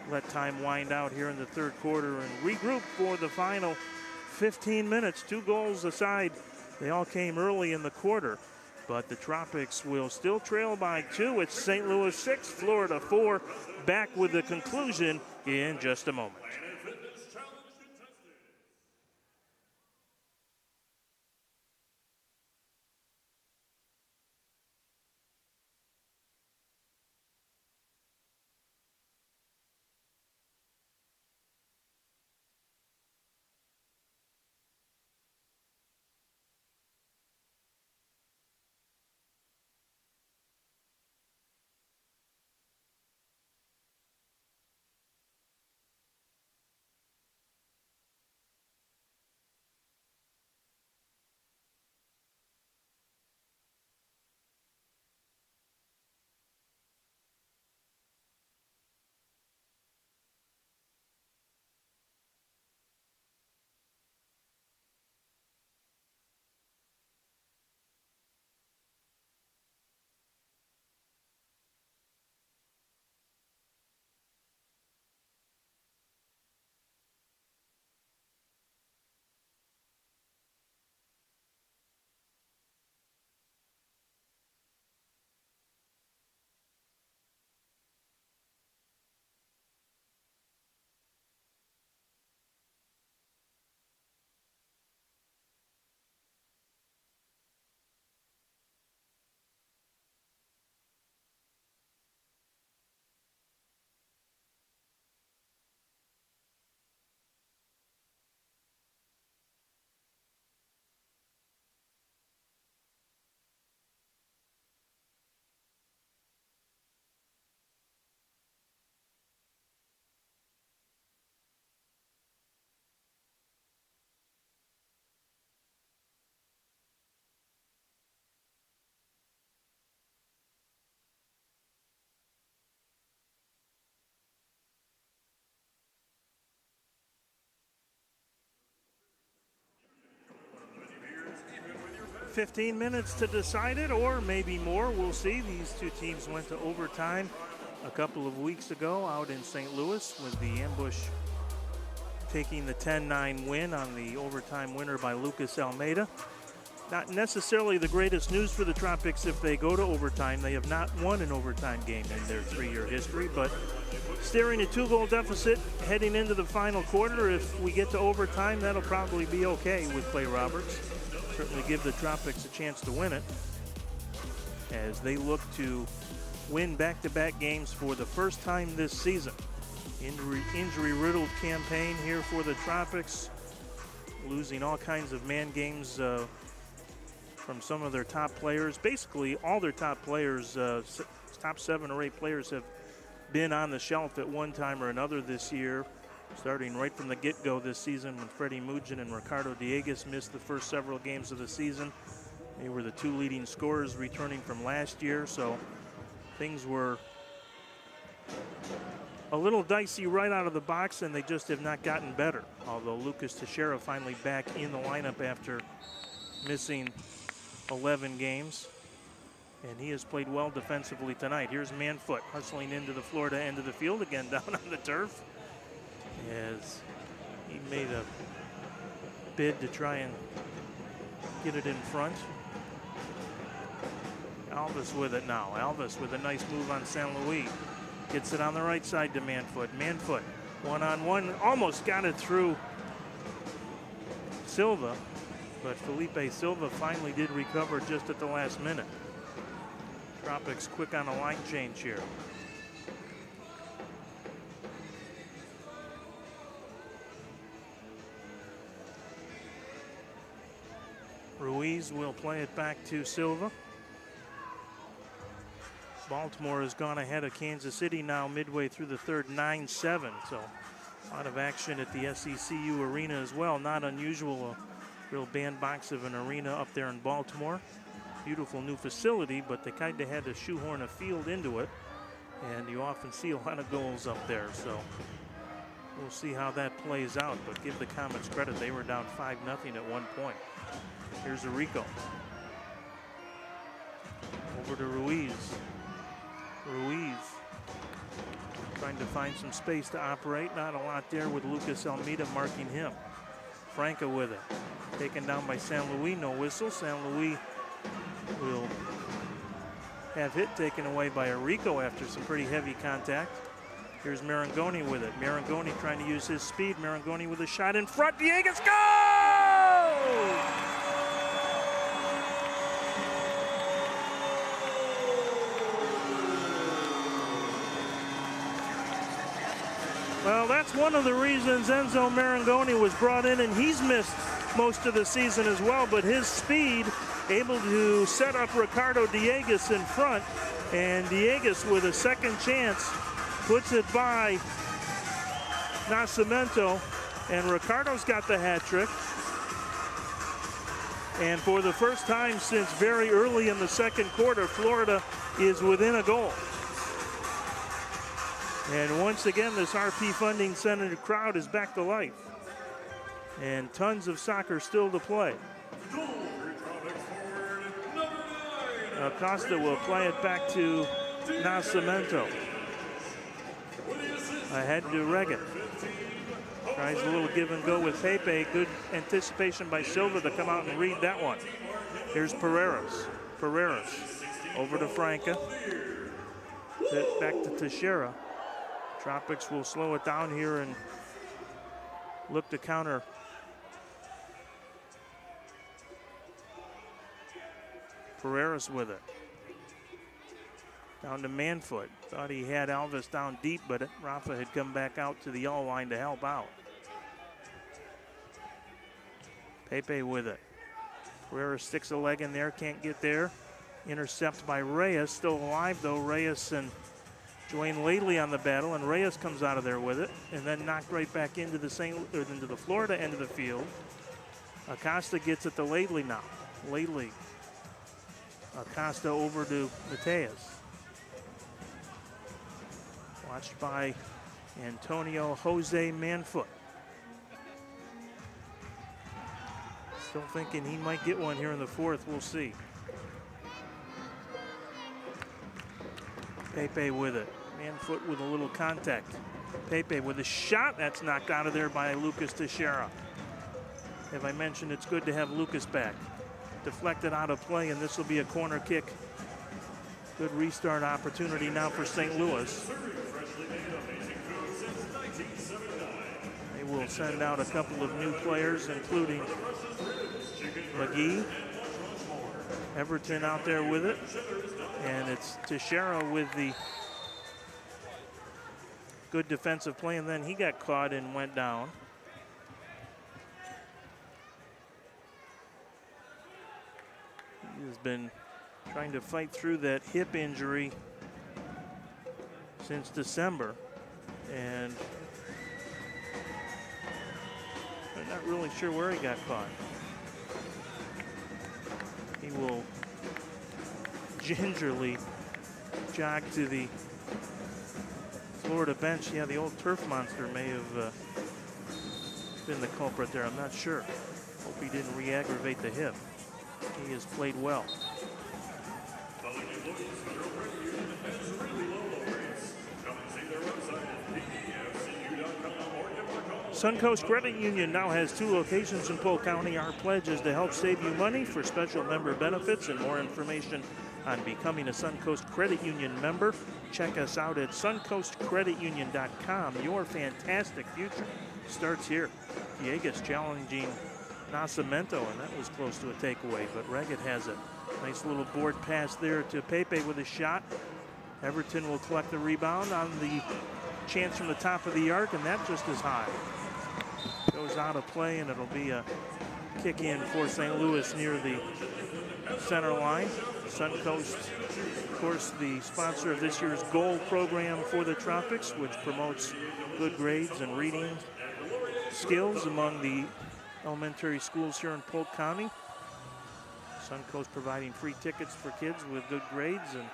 let time wind out here in the third quarter and regroup for the final 15 minutes. 2 goals aside. They all came early in the quarter. But the Tropics will still trail by 2. It's St. Louis 6, Florida 4. Back with the conclusion in just a moment. 15 minutes to decide it, or maybe more. We'll see. These two teams went to overtime a couple of weeks ago out in St. Louis, with the Ambush taking the 10-9 win on the overtime winner by Lucas Almeida. Not necessarily the greatest news for the Tropics if they go to overtime. They have not won an overtime game in their 3-year history, but staring a 2-goal deficit heading into the final quarter, if we get to overtime, that'll probably be okay with Clay Roberts. Certainly give the Tropics a chance to win it as they look to win back-to-back games for the first time this season. Injury-riddled campaign here for the Tropics, losing all kinds of man games from some of their top players. Basically, all their top players, top 7 or 8 players, have been on the shelf at one time or another this year, starting right from the get-go this season when Freddie Mugin and Ricardo Dieguez missed the first several games of the season. They were the 2 leading scorers returning from last year, so things were a little dicey right out of the box, and they just have not gotten better. Although Lucas Teixeira finally back in the lineup after missing 11 games, and he has played well defensively tonight. Here's Manfoot hustling into the Florida end of the field again, down on the turf, as he made a bid to try and get it in front. Alvis with it now. Alvis with a nice move on San Luis. Gets it on the right side to Manfoot. Manfoot, one-on-one, almost got it through Silva, but Felipe Silva finally did recover just at the last minute. Tropics quick on a line change here. Ruiz will play it back to Silva. Baltimore has gone ahead of Kansas City now midway through the third, 9-7. So a lot of action at the SECU arena as well. Not unusual real bandbox of an arena up there in Baltimore. Beautiful new facility, but they kind of had to shoehorn a field into it. And you often see a lot of goals up there, so we'll see how that plays out. But give the Comets credit, they were down 5-0 at one point. Here's Arico. Over to Ruiz. Ruiz trying to find some space to operate. Not a lot there with Lucas Almeida marking him. Franca with it. Taken down by San Luis, no whistle. San Luis will have hit taken away by Arico after some pretty heavy contact. Here's Marangoni with it. Marangoni trying to use his speed. Marangoni with a shot in front. Dieguez, goal! Well, that's one of the reasons Enzo Marangoni was brought in, and he's missed most of the season as well, but his speed able to set up Ricardo Dieguez in front, and Dieguez with a second chance puts it by Nascimento, and Ricardo's got the hat trick. And for the first time since very early in the second quarter, Florida is within a goal. And once again, this RP Funding Center crowd is back to life. And tons of soccer still to play. Acosta will play it back to Nascimento. Ahead to Regan. Tries a little give and go with Pepe. Good anticipation by Silva to come out and read that one. Here's Pereiras. Pereiras over to Franca. Back to Teixeira. Tropics will slow it down here and look to counter. Pereiras with it. Down to Manfoot. Thought he had Alvis down deep, but Rafa had come back out to the yellow line to help out. Pepe with it. Pereiras sticks a leg in there, can't get there. Intercept by Reyes, still alive though. Reyes and Dwayne Lately on the battle, and Reyes comes out of there with it, and then knocked right back into the Florida end of the field. Acosta gets it to Lately now. Lately. Acosta over to Mateus. Watched by Antonio Jose Manfoot. Still thinking he might get one here in the fourth. We'll see. Pepe with it. Manfoot with a little contact. Pepe with a shot. That's knocked out of there by Lucas Teixeira. Have I mentioned it's good to have Lucas back? Deflected out of play, and this will be a corner kick. Good restart opportunity now for St. Louis. They will send out a couple of new players, including McGee. Everton out there with it. And it's Teixeira with the good defensive play, and then he got caught and went down. He has been trying to fight through that hip injury since December, and I'm not really sure where he got caught. He will gingerly jog to the Florida bench. Yeah, the old turf monster may have been the culprit there. I'm not sure. Hope he didn't re-aggravate the hip. He has played well. Suncoast Credit Union now has 2 locations in Polk County. Our pledge is to help save you money. For special member benefits and more information on becoming a Suncoast Credit Union member, check us out at suncoastcreditunion.com. Your fantastic future starts here. Dieguez challenging Nascimento, and that was close to a takeaway, but Reggett has it. Nice little board pass there to Pepe with a shot. Everton will collect the rebound on the chance from the top of the arc, and that just is high. Goes out of play, and it'll be a kick in for St. Louis near the center line. Suncoast, of course, the sponsor of this year's goal program for the Tropics, which promotes good grades and reading skills among the elementary schools here in Polk County. Suncoast providing free tickets for kids with good grades and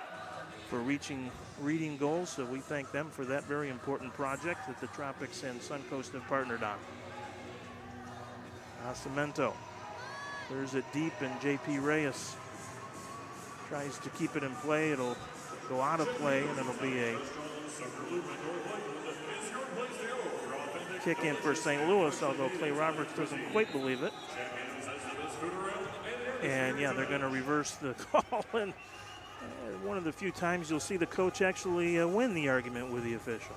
for reaching reading goals. So we thank them for that very important project that the Tropics and Suncoast have partnered on. Nascimento clears it deep, and J.P. Reyes tries to keep it in play. It'll go out of play, and it'll be a kick in for St. Louis, although Clay Roberts doesn't quite believe it. And yeah, they're going to reverse the call. And one of the few times you'll see the coach actually win the argument with the official.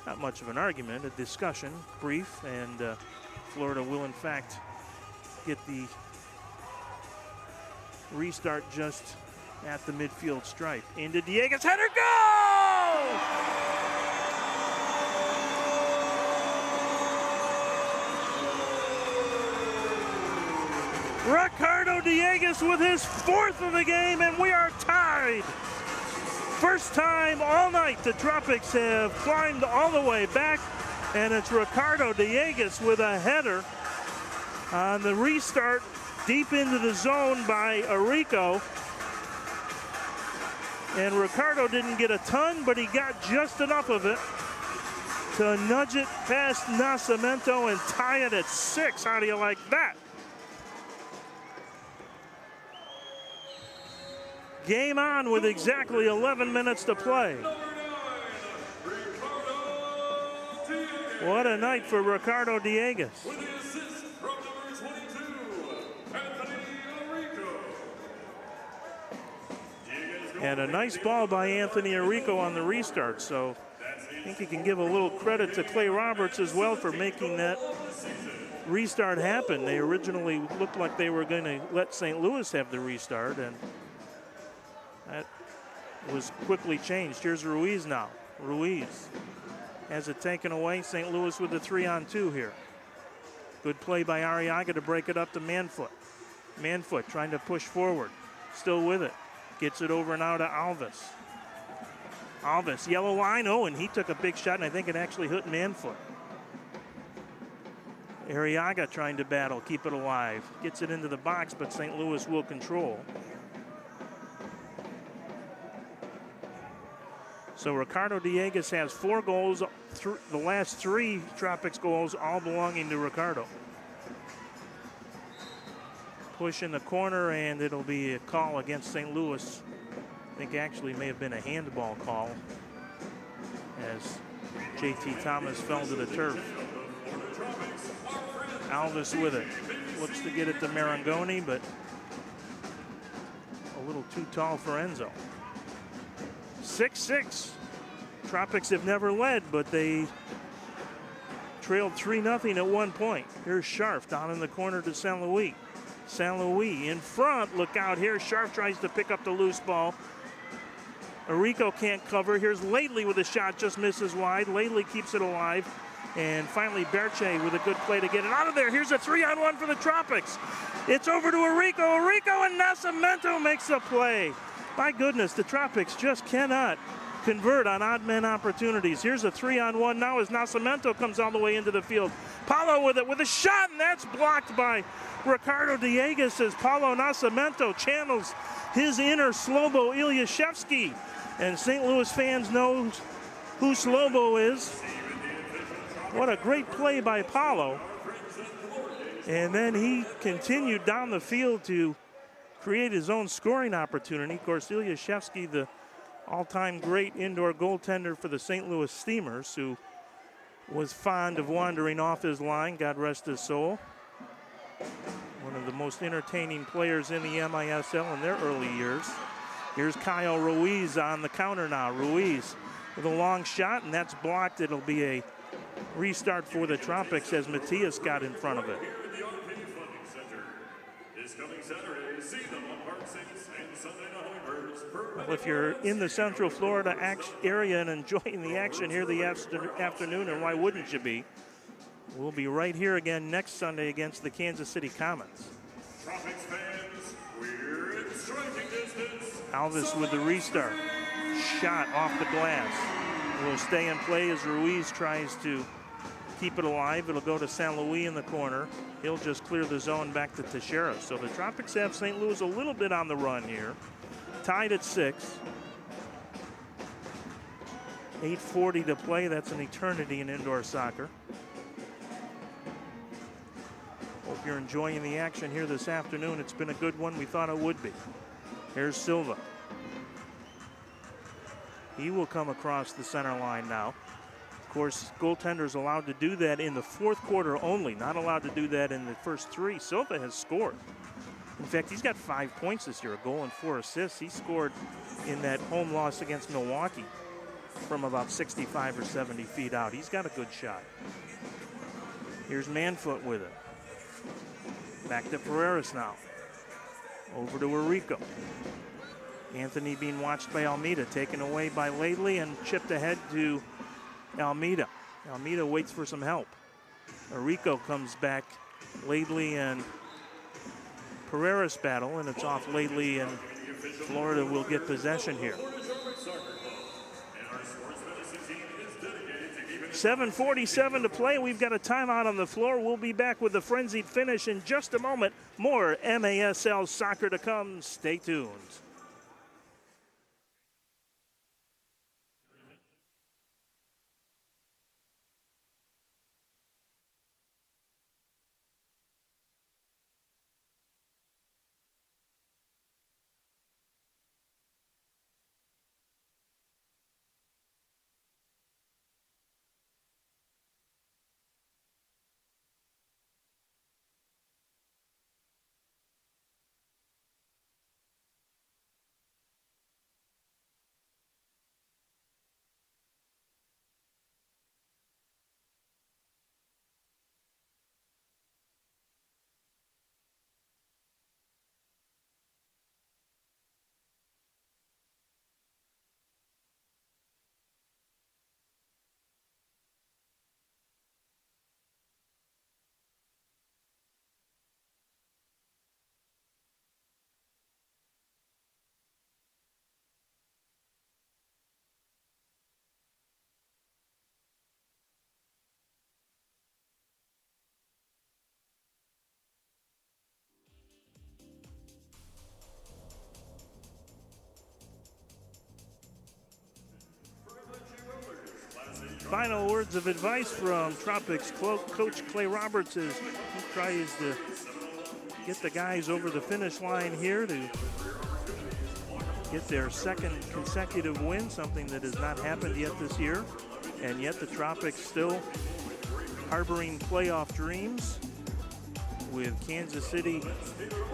Not much of an argument, a discussion, brief, and Florida will in fact get the restart just at the midfield stripe. Into Diego's header, goal! Ricardo Dieguez with his 4th of the game, and we are tied. First time all night the Tropics have climbed all the way back, and it's Ricardo Dieguez with a header on the restart deep into the zone by Arico. And Ricardo didn't get a ton, but he got just enough of it to nudge it past Nascimento and tie it at 6. How do you like that? Game on with exactly 11 minutes to play. What a night for Ricardo Dieguez. With the assist from number 22, Anthony Arico. And a nice ball by Anthony Arico on the restart. So I think you can give a little credit to Clay Roberts as well for making that restart happen. They originally looked like they were going to let St. Louis have the restart, and that was quickly changed. Here's Ruiz now. Ruiz has it taken away. St. Louis with the 3-on-2 here. Good play by Arriaga to break it up to Manfoot. Manfoot trying to push forward. Still with it. Gets it over now to Alves. Alves, yellow line. Oh, and he took a big shot, and I think it actually hit Manfoot. Arriaga trying to battle, keep it alive. Gets it into the box, but St. Louis will control. So Ricardo Dieguez has 4 goals, the last 3 Tropics goals all belonging to Ricardo. Push in the corner, and it'll be a call against St. Louis. I think actually may have been a handball call as J.T. Thomas fell to the turf. Alves with it. Looks to get it to Marangoni, but a little too tall for Enzo. 6-6. Tropics have never led, but they trailed 3-0 at one point. Here's Scharf down in the corner to St. Louis. St. Louis in front. Look out here. Scharf tries to pick up the loose ball. Arico can't cover. Here's Lately with a shot, just misses wide. Lately keeps it alive. And finally, Berche with a good play to get it out of there. Here's a 3-on-1 for the Tropics. It's over to Arico. Arico and Nascimento makes the play. My goodness, the Tropics just cannot convert on odd man opportunities. Here's a 3-on-1 now as Nascimento comes all the way into the field. Paulo with it with a shot, and that's blocked by Ricardo Dieguez as Paulo Nascimento channels his inner Slobo Ilyashevsky. And St. Louis fans know who Slobo is. What a great play by Paulo. And then he continued down the field to create his own scoring opportunity. Of course, Ilyashevsky, the all-time great indoor goaltender for the St. Louis Steamers, who was fond of wandering off his line, God rest his soul. One of the most entertaining players in the MISL in their early years. Here's Kyle Ruiz on the counter now. Ruiz with a long shot, and that's blocked. It'll be a restart for the Tropics as Matias got in front of it. Well, if you're in the Central Florida area and enjoying the action here the afternoon, and why wouldn't you be? We'll be right here again next Sunday against the Kansas City Comets. Tropics fans, we're in striking distance. Alves with the restart. Shot off the glass. Will stay in play as Ruiz tries to keep it alive. It'll go to St. Louis in the corner. He'll just clear the zone back to Teixeira. So the Tropics have St. Louis a little bit on the run here. Tied at 6. 8:40 to play. That's an eternity in indoor soccer. Hope you're enjoying the action here this afternoon. It's been a good one. We thought it would be. Here's Silva. He will come across the center line now. Of course, goaltender's allowed to do that in the fourth quarter only, not allowed to do that in the first 3. Silva has scored. In fact, he's got 5 points this year, a goal and 4 assists. He scored in that home loss against Milwaukee from about 65 or 70 feet out. He's got a good shot. Here's Manfoot with it. Back to Pereiras now. Over to Arrico. Anthony being watched by Almeida, taken away by Lately and chipped ahead to Almeida. Almeida waits for some help. Arrico comes back. Lately and Pereiras battle, and it's off Lately, and Florida will get possession here. 7:47 to play. We've got a timeout on the floor. We'll be back with the frenzied finish in just a moment. More MASL soccer to come. Stay tuned. Final words of advice from Tropics coach Clay Roberts as he tries to get the guys over the finish line here to get their second consecutive win, something that has not happened yet this year. And yet the Tropics still harboring playoff dreams, with Kansas City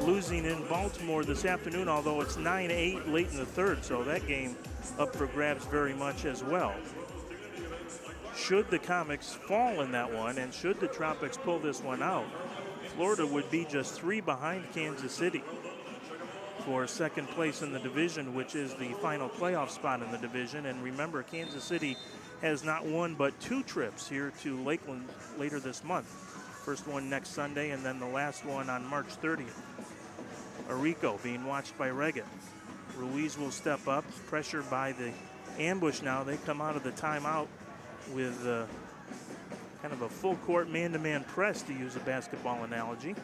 losing in Baltimore this afternoon, although it's 9-8 late in the third, so that game up for grabs very much as well. Should the Comics fall in that one, and should the Tropics pull this one out, Florida would be just 3 behind Kansas City for second place in the division, which is the final playoff spot in the division. And remember, Kansas City has not won but 2 trips here to Lakeland later this month. First one next Sunday, and then the last one on March 30th. Arrico being watched by Regan. Ruiz will step up, pressured by the ambush now. They come out of the timeout with kind of a full court man-to-man press, to use a basketball analogy.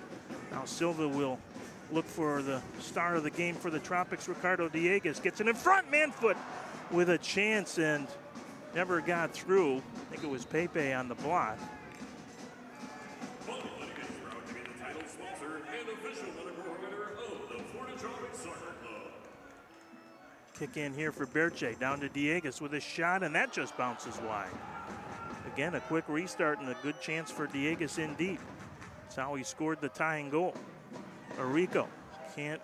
Now Silva will look for the star of the game for the Tropics. Ricardo Dieguez gets it in front. Manfoot with a chance and never got through. I think it was Pepe on the block. Kick in here for Berche, down to Dieguez with a shot, and that just bounces wide. Again, a quick restart and a good chance for Dieguez in deep. That's how he scored the tying goal. Arrico can't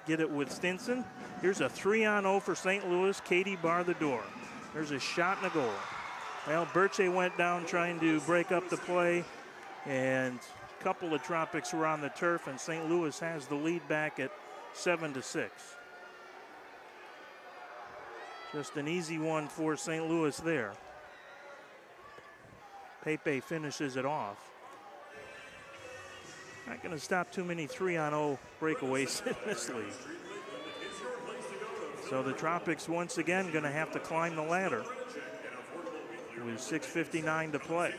get it with Stinson. Here's a 3-on-0 for St. Louis. Katie bar the door. There's a shot and a goal. Well, Berche went down trying to break up the play, and a couple of Tropics were on the turf, and St. Louis has the lead back at 7-6. Just an easy one for St. Louis there. Pepe finishes it off. Not going to stop too many 3-on-0 breakaways in this league. So the Tropics once again going to have to climb the ladder with 6:59 to play.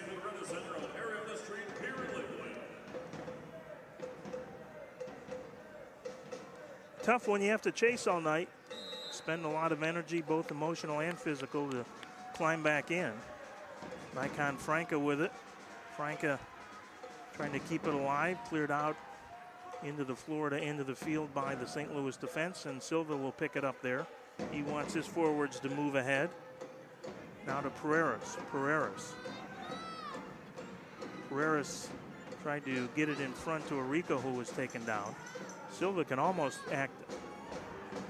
tough when you have to chase all night. Spend a lot of energy, both emotional and physical, to climb back in. Nikon Franca with it. Franca trying to keep it alive, cleared out into the Florida end of the field by the St. Louis defense, and Silva will pick it up there. He wants his forwards to move ahead. Now to Pereiras. Pereiras tried to get it in front to Arico, who was taken down. Silva can almost act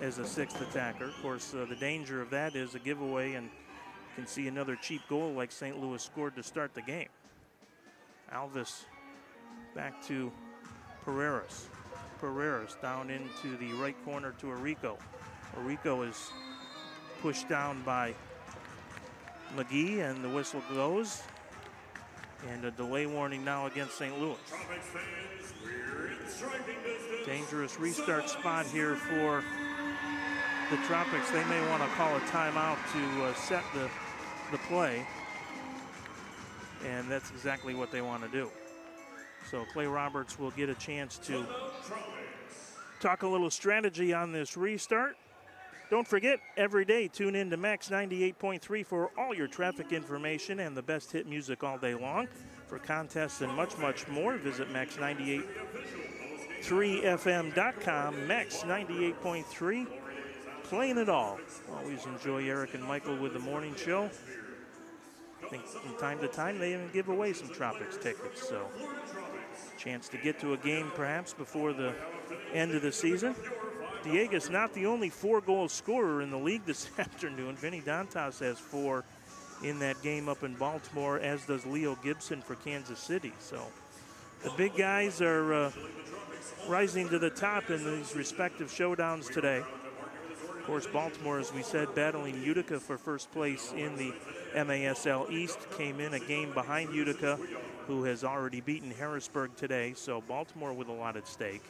as a sixth attacker. Of course, the danger of that is a giveaway, and you can see another cheap goal like St. Louis scored to start the game. Alvis back to Pereiras. Pereiras down into the right corner to Arico. Arico is pushed down by McGee, and the whistle goes. And a delay warning now against St. Louis. Dangerous restart spot here for the Tropics. They may want to call a timeout to set the play. And that's exactly what they want to do. So Clay Roberts will get a chance to talk a little strategy on this restart. Don't forget, every day tune in to Max 98.3 for all your traffic information and the best hit music all day long. For contests and much, much more, visit max983fm.com. Max 98.3, playing it all. Always enjoy Eric and Michael with the morning show. I think from time to time they even give away some Tropics tickets, so chance to get to a game perhaps before the end of the season. Diego's not the only 4-goal scorer in the league this afternoon. Vinny Dantas has 4 in that game up in Baltimore, as does Leo Gibson for Kansas City. So the big guys are rising to the top in these respective showdowns today. Of course, Baltimore, as we said, battling Utica for first place in the MASL East, came in a game behind Utica, who has already beaten Harrisburg today. So Baltimore with a lot at stake.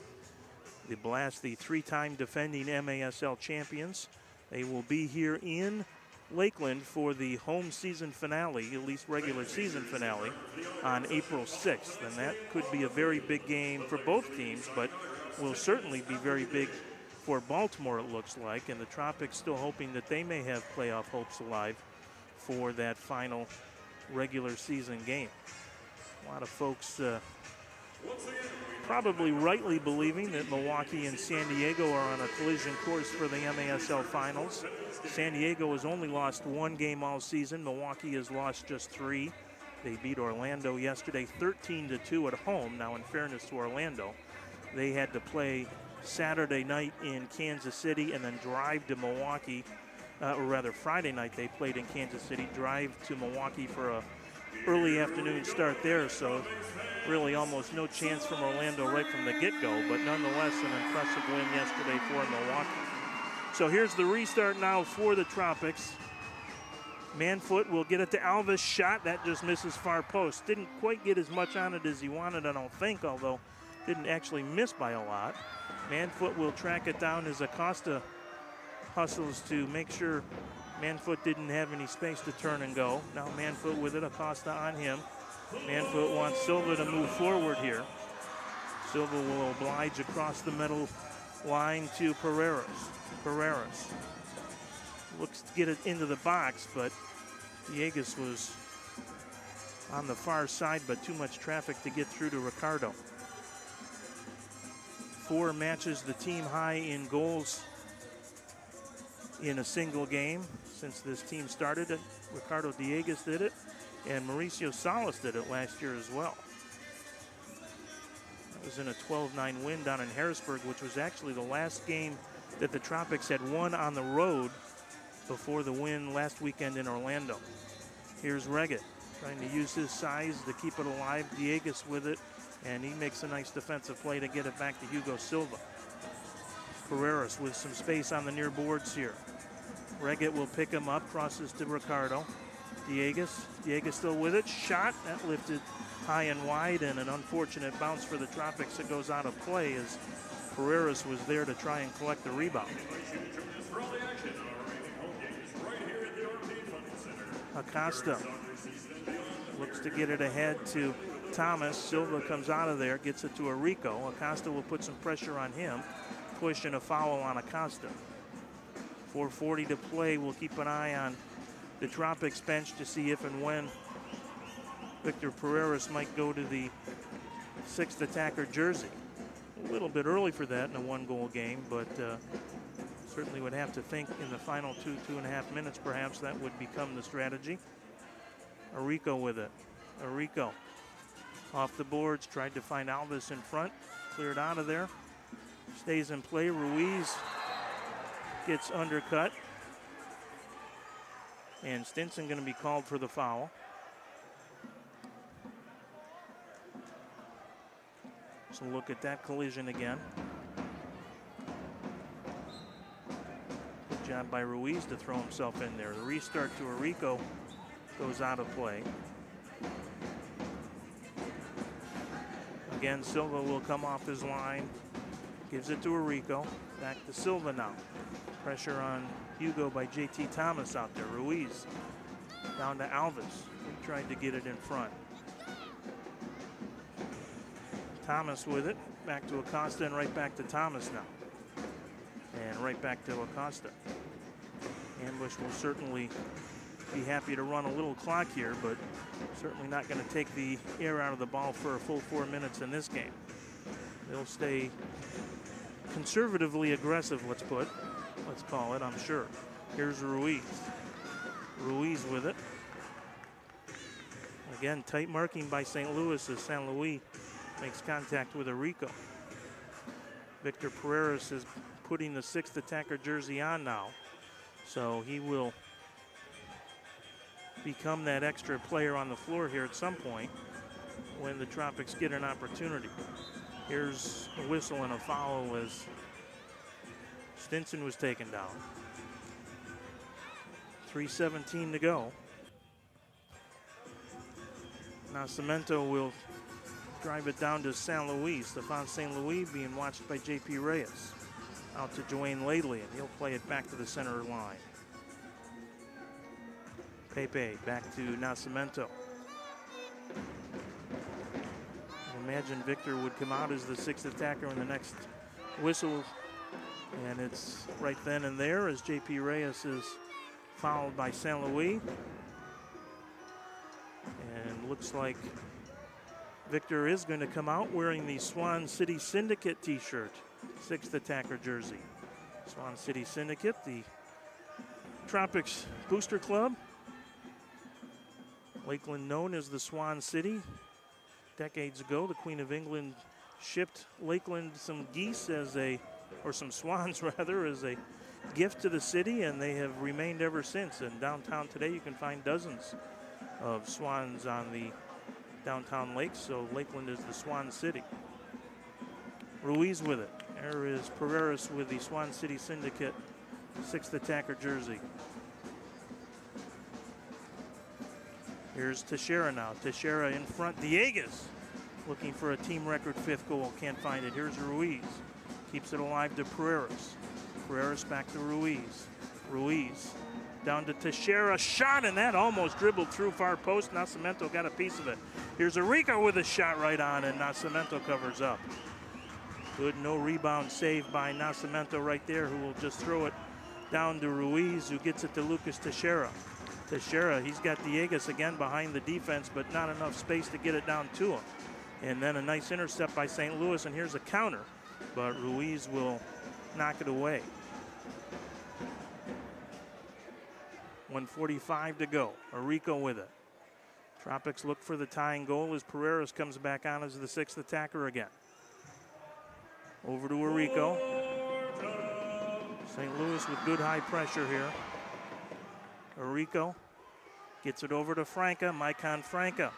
The Blast, the 3-time defending MASL champions. They will be here in Lakeland for the home season finale, at least regular season finale, on April 6th. And that could be a very big game for both teams, but will certainly be very big for Baltimore, it looks like. And the Tropics still hoping that they may have playoff hopes alive for that final regular season game. A lot of folks probably rightly believing that Milwaukee and San Diego are on a collision course for the MASL Finals. San Diego has only lost 1 game all season. Milwaukee has lost just 3. They beat Orlando yesterday 13-2 at home. Now, in fairness to Orlando, they had to play Saturday night in Kansas City and then drive to Milwaukee, or rather Friday night they played in Kansas City, drive to Milwaukee for a early afternoon start there, so really almost no chance from Orlando right from the get-go, but nonetheless an impressive win yesterday for Milwaukee. So here's the restart now for the Tropics. Manfoot will get it to Alvis. Shot, that just misses far post. Didn't quite get as much on it as he wanted, I don't think, although didn't actually miss by a lot. Manfoot will track it down as Acosta hustles to make sure Manfoot didn't have any space to turn and go. Now Manfoot with it, Acosta on him. Manfoot wants Silva to move forward here. Silva will oblige across the middle line to Pereiras. Pereiras looks to get it into the box, but Diegues was on the far side, but too much traffic to get through to Ricardo. 4 matches the team high in goals in a single game since this team started it. Ricardo Diegues did it, and Mauricio Salas did it last year as well. That was in a 12-9 win down in Harrisburg, which was actually the last game that the Tropics had won on the road before the win last weekend in Orlando. Here's Reggett trying to use his size to keep it alive. Diegues with it, and he makes a nice defensive play to get it back to Hugo Silva. Pereiras with some space on the near boards here. Reggett will pick him up, crosses to Ricardo. Diegues still with it. Shot, that lifted high and wide, and an unfortunate bounce for the Tropics that goes out of play as Pereiras was there to try and collect the rebound. Acosta looks to get it ahead to Thomas. Silva comes out of there, gets it to Arico. Acosta will put some pressure on him. push and a foul on Acosta. 4:40 to play. We'll keep an eye on the Tropics bench to see if and when Victor Pereiras might go to the 6th attacker jersey. A little bit early for that in a 1-goal game, but certainly would have to think in the final 2.5 minutes perhaps that would become the strategy. Arico with it. Arico off the boards, tried to find Alvis in front, cleared out of there, stays in play. Ruiz gets undercut, and Stinson going to be called for the foul. So look at that collision again. Good job by Ruiz to throw himself in there. The restart to Arico goes out of play. Again, Silva will come off his line. Gives it to Arico. Back to Silva now. Pressure on Hugo by J.T. Thomas out there. Ruiz down to Alvis. He tried to get it in front. Thomas with it. Back to Acosta and right back to Thomas now. And right back to Acosta. Ambush will certainly be happy to run a little clock here, but certainly not going to take the air out of the ball for a full 4 minutes in this game. They'll stay conservatively aggressive, let's call it, I'm sure. Here's Ruiz. Ruiz with it. Again, tight marking by St. Louis as San Luis makes contact with Arico. Victor Pereiras is putting the 6th attacker jersey on now, so he will become that extra player on the floor here at some point when the Tropics get an opportunity. Here's a whistle and a foul as Stinson was taken down. 3:17 to go. Nascimento will drive it down to San Luis. Stephane St. Louis being watched by J.P. Reyes. Out to Dwayne Ladley, and he'll play it back to the center line. Pepe back to Nascimento. Imagine Victor would come out as the 6th attacker in the next whistle, and it's right then and there as J.P. Reyes is fouled by San Luis. And looks like Victor is going to come out wearing the Swan City Syndicate t-shirt, 6th attacker jersey. Swan City Syndicate, the Tropics booster club. Lakeland known as the Swan City. Decades ago, the Queen of England shipped Lakeland some geese or some swans rather, as a gift to the city, and they have remained ever since. And downtown today, you can find dozens of swans on the downtown lakes, so Lakeland is the Swan City. Ruiz with it. There is Pereiras with the Swan City Syndicate 6th attacker jersey. Here's Teixeira now. Teixeira in front. Dieguez looking for a team record 5th goal. Can't find it. Here's Ruiz. Keeps it alive to Pereiras. Pereiras back to Ruiz. Ruiz down to Teixeira. Shot, and that almost dribbled through far post. Nascimento got a piece of it. Here's Arico with a shot right on, and Nascimento covers up. Good no rebound save by Nascimento right there, who will just throw it down to Ruiz, who gets it to Lucas Teixeira. Teixeira, he's got Dieguez again behind the defense, but not enough space to get it down to him. And then a nice intercept by St. Louis, and here's a counter, but Ruiz will knock it away. 1:45 to go. Arico with it. Tropics look for the tying goal as Pereiras comes back on as the 6th attacker again. Over to Arico. St. Louis with good high pressure here. Arico gets it over to Franca. Maicon Franca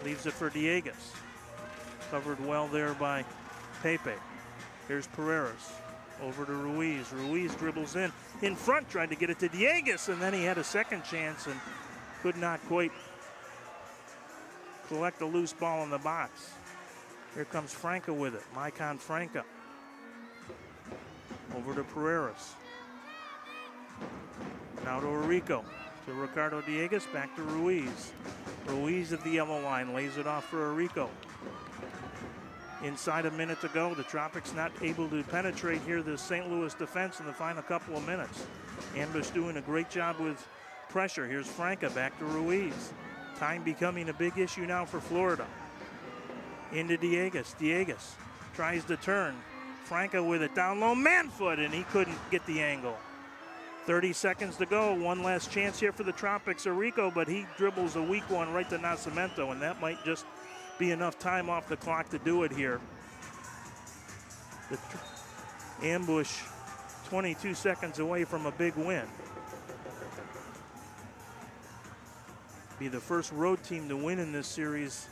leaves it for Dieguez. Covered well there by Pepe. Here's Pereiras. Over to Ruiz. Ruiz dribbles in front, tried to get it to Dieguez, and then he had a second chance and could not quite collect a loose ball in the box. Here comes Franca with it. Maicon Franca. Over to Pereiras. Now to Arico. To Ricardo Dieguez. Back to Ruiz. Ruiz at the yellow line. Lays it off for Arico. Inside a minute to go, the Tropics not able to penetrate here the St. Louis defense in the final couple of minutes. Ambush doing a great job with pressure. Here's Franca back to Ruiz. Time becoming a big issue now for Florida. Into Diegas. Diegas tries to turn. Franca with it down low, man foot, and he couldn't get the angle. 30 seconds to go. One last chance here for the Tropics. Arico, but he dribbles a weak one right to Nascimento, and that might just be enough time off the clock to do it here. The Ambush 22 seconds away from a big win. Be the first road team to win in this series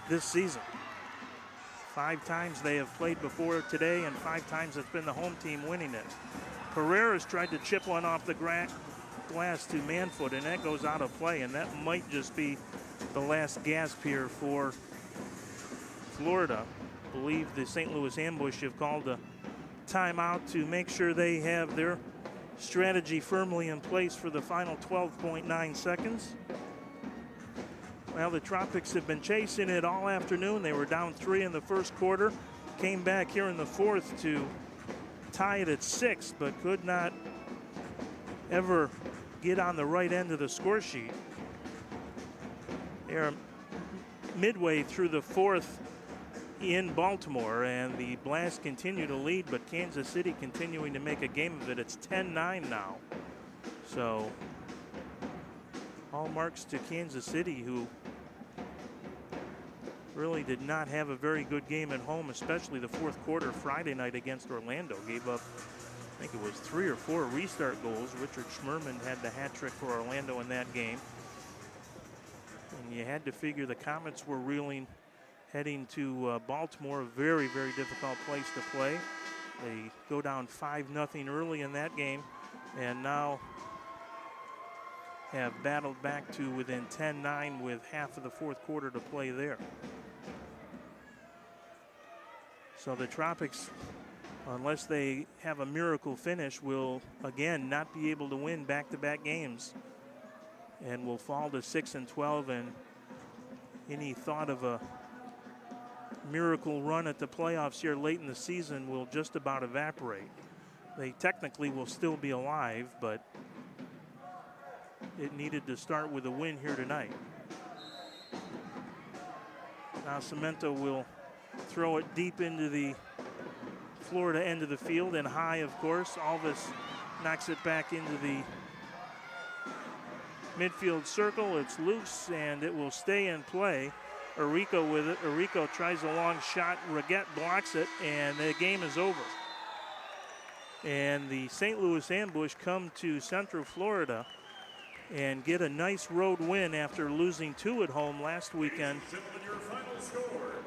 this season. 5 times they have played before today, and 5 times it's been the home team winning it. Pereira's tried to chip one off the glass to Manfoot, and that goes out of play, and that might just be the last gasp here for Florida. I believe the St. Louis Ambush have called a timeout to make sure they have their strategy firmly in place for the final 12.9 seconds. Well, the Tropics have been chasing it all afternoon. They were down 3 in the first quarter, came back here in the fourth to tie it at 6, but could not ever get on the right end of the score sheet. They're midway through the fourth in Baltimore, and the Blast continue to lead, but Kansas City continuing to make a game of it. It's 10-9 now. So all marks to Kansas City, who really did not have a very good game at home, especially the fourth quarter Friday night against Orlando. Gave up, I think it was 3 or 4 restart goals. Richard Schmerman had the hat trick for Orlando in that game. And you had to figure the Comets were reeling heading to Baltimore, a very, very difficult place to play. They go down 5-0 early in that game, and now have battled back to within 10-9 with half of the fourth quarter to play there. So the Tropics, unless they have a miracle finish, will again not be able to win back-to-back games, and will fall to 6-12, and any thought of a miracle run at the playoffs here late in the season will just about evaporate. They technically will still be alive, but it needed to start with a win here tonight. Now Cemento will throw it deep into the Florida end of the field and high, of course. Alvis knocks it back into the midfield circle. It's loose, and it will stay in play. Arico with it. Arico tries a long shot. Reguette blocks it, and the game is over. And the St. Louis Ambush come to Central Florida and get a nice road win after losing 2 at home last weekend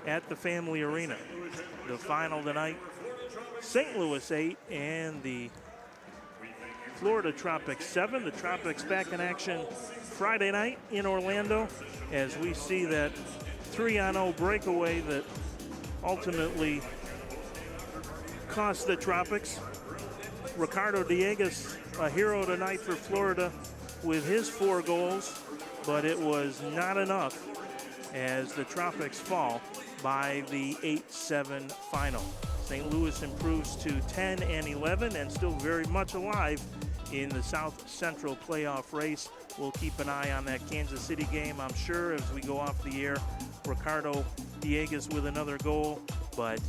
at the Family Arena. The final tonight, St. Louis 8 and the Florida Tropics 7. The Tropics back in action Friday night in Orlando as we see that 3-0 breakaway that ultimately cost the Tropics. Ricardo Diegas, a hero tonight for Florida with his 4 goals, but it was not enough as the Tropics fall by the 8-7 final. St. Louis improves to 10-11 and still very much alive in the South Central playoff race. We'll keep an eye on that Kansas City game, I'm sure, as we go off the air. Ricardo Diegas with another goal, but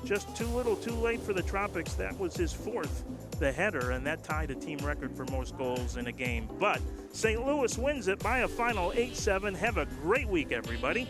just too little too late for the Tropics. That was his 4th, the header, and that tied a team record for most goals in a game. But St. Louis wins it by a final 8-7. Have a great week, everybody.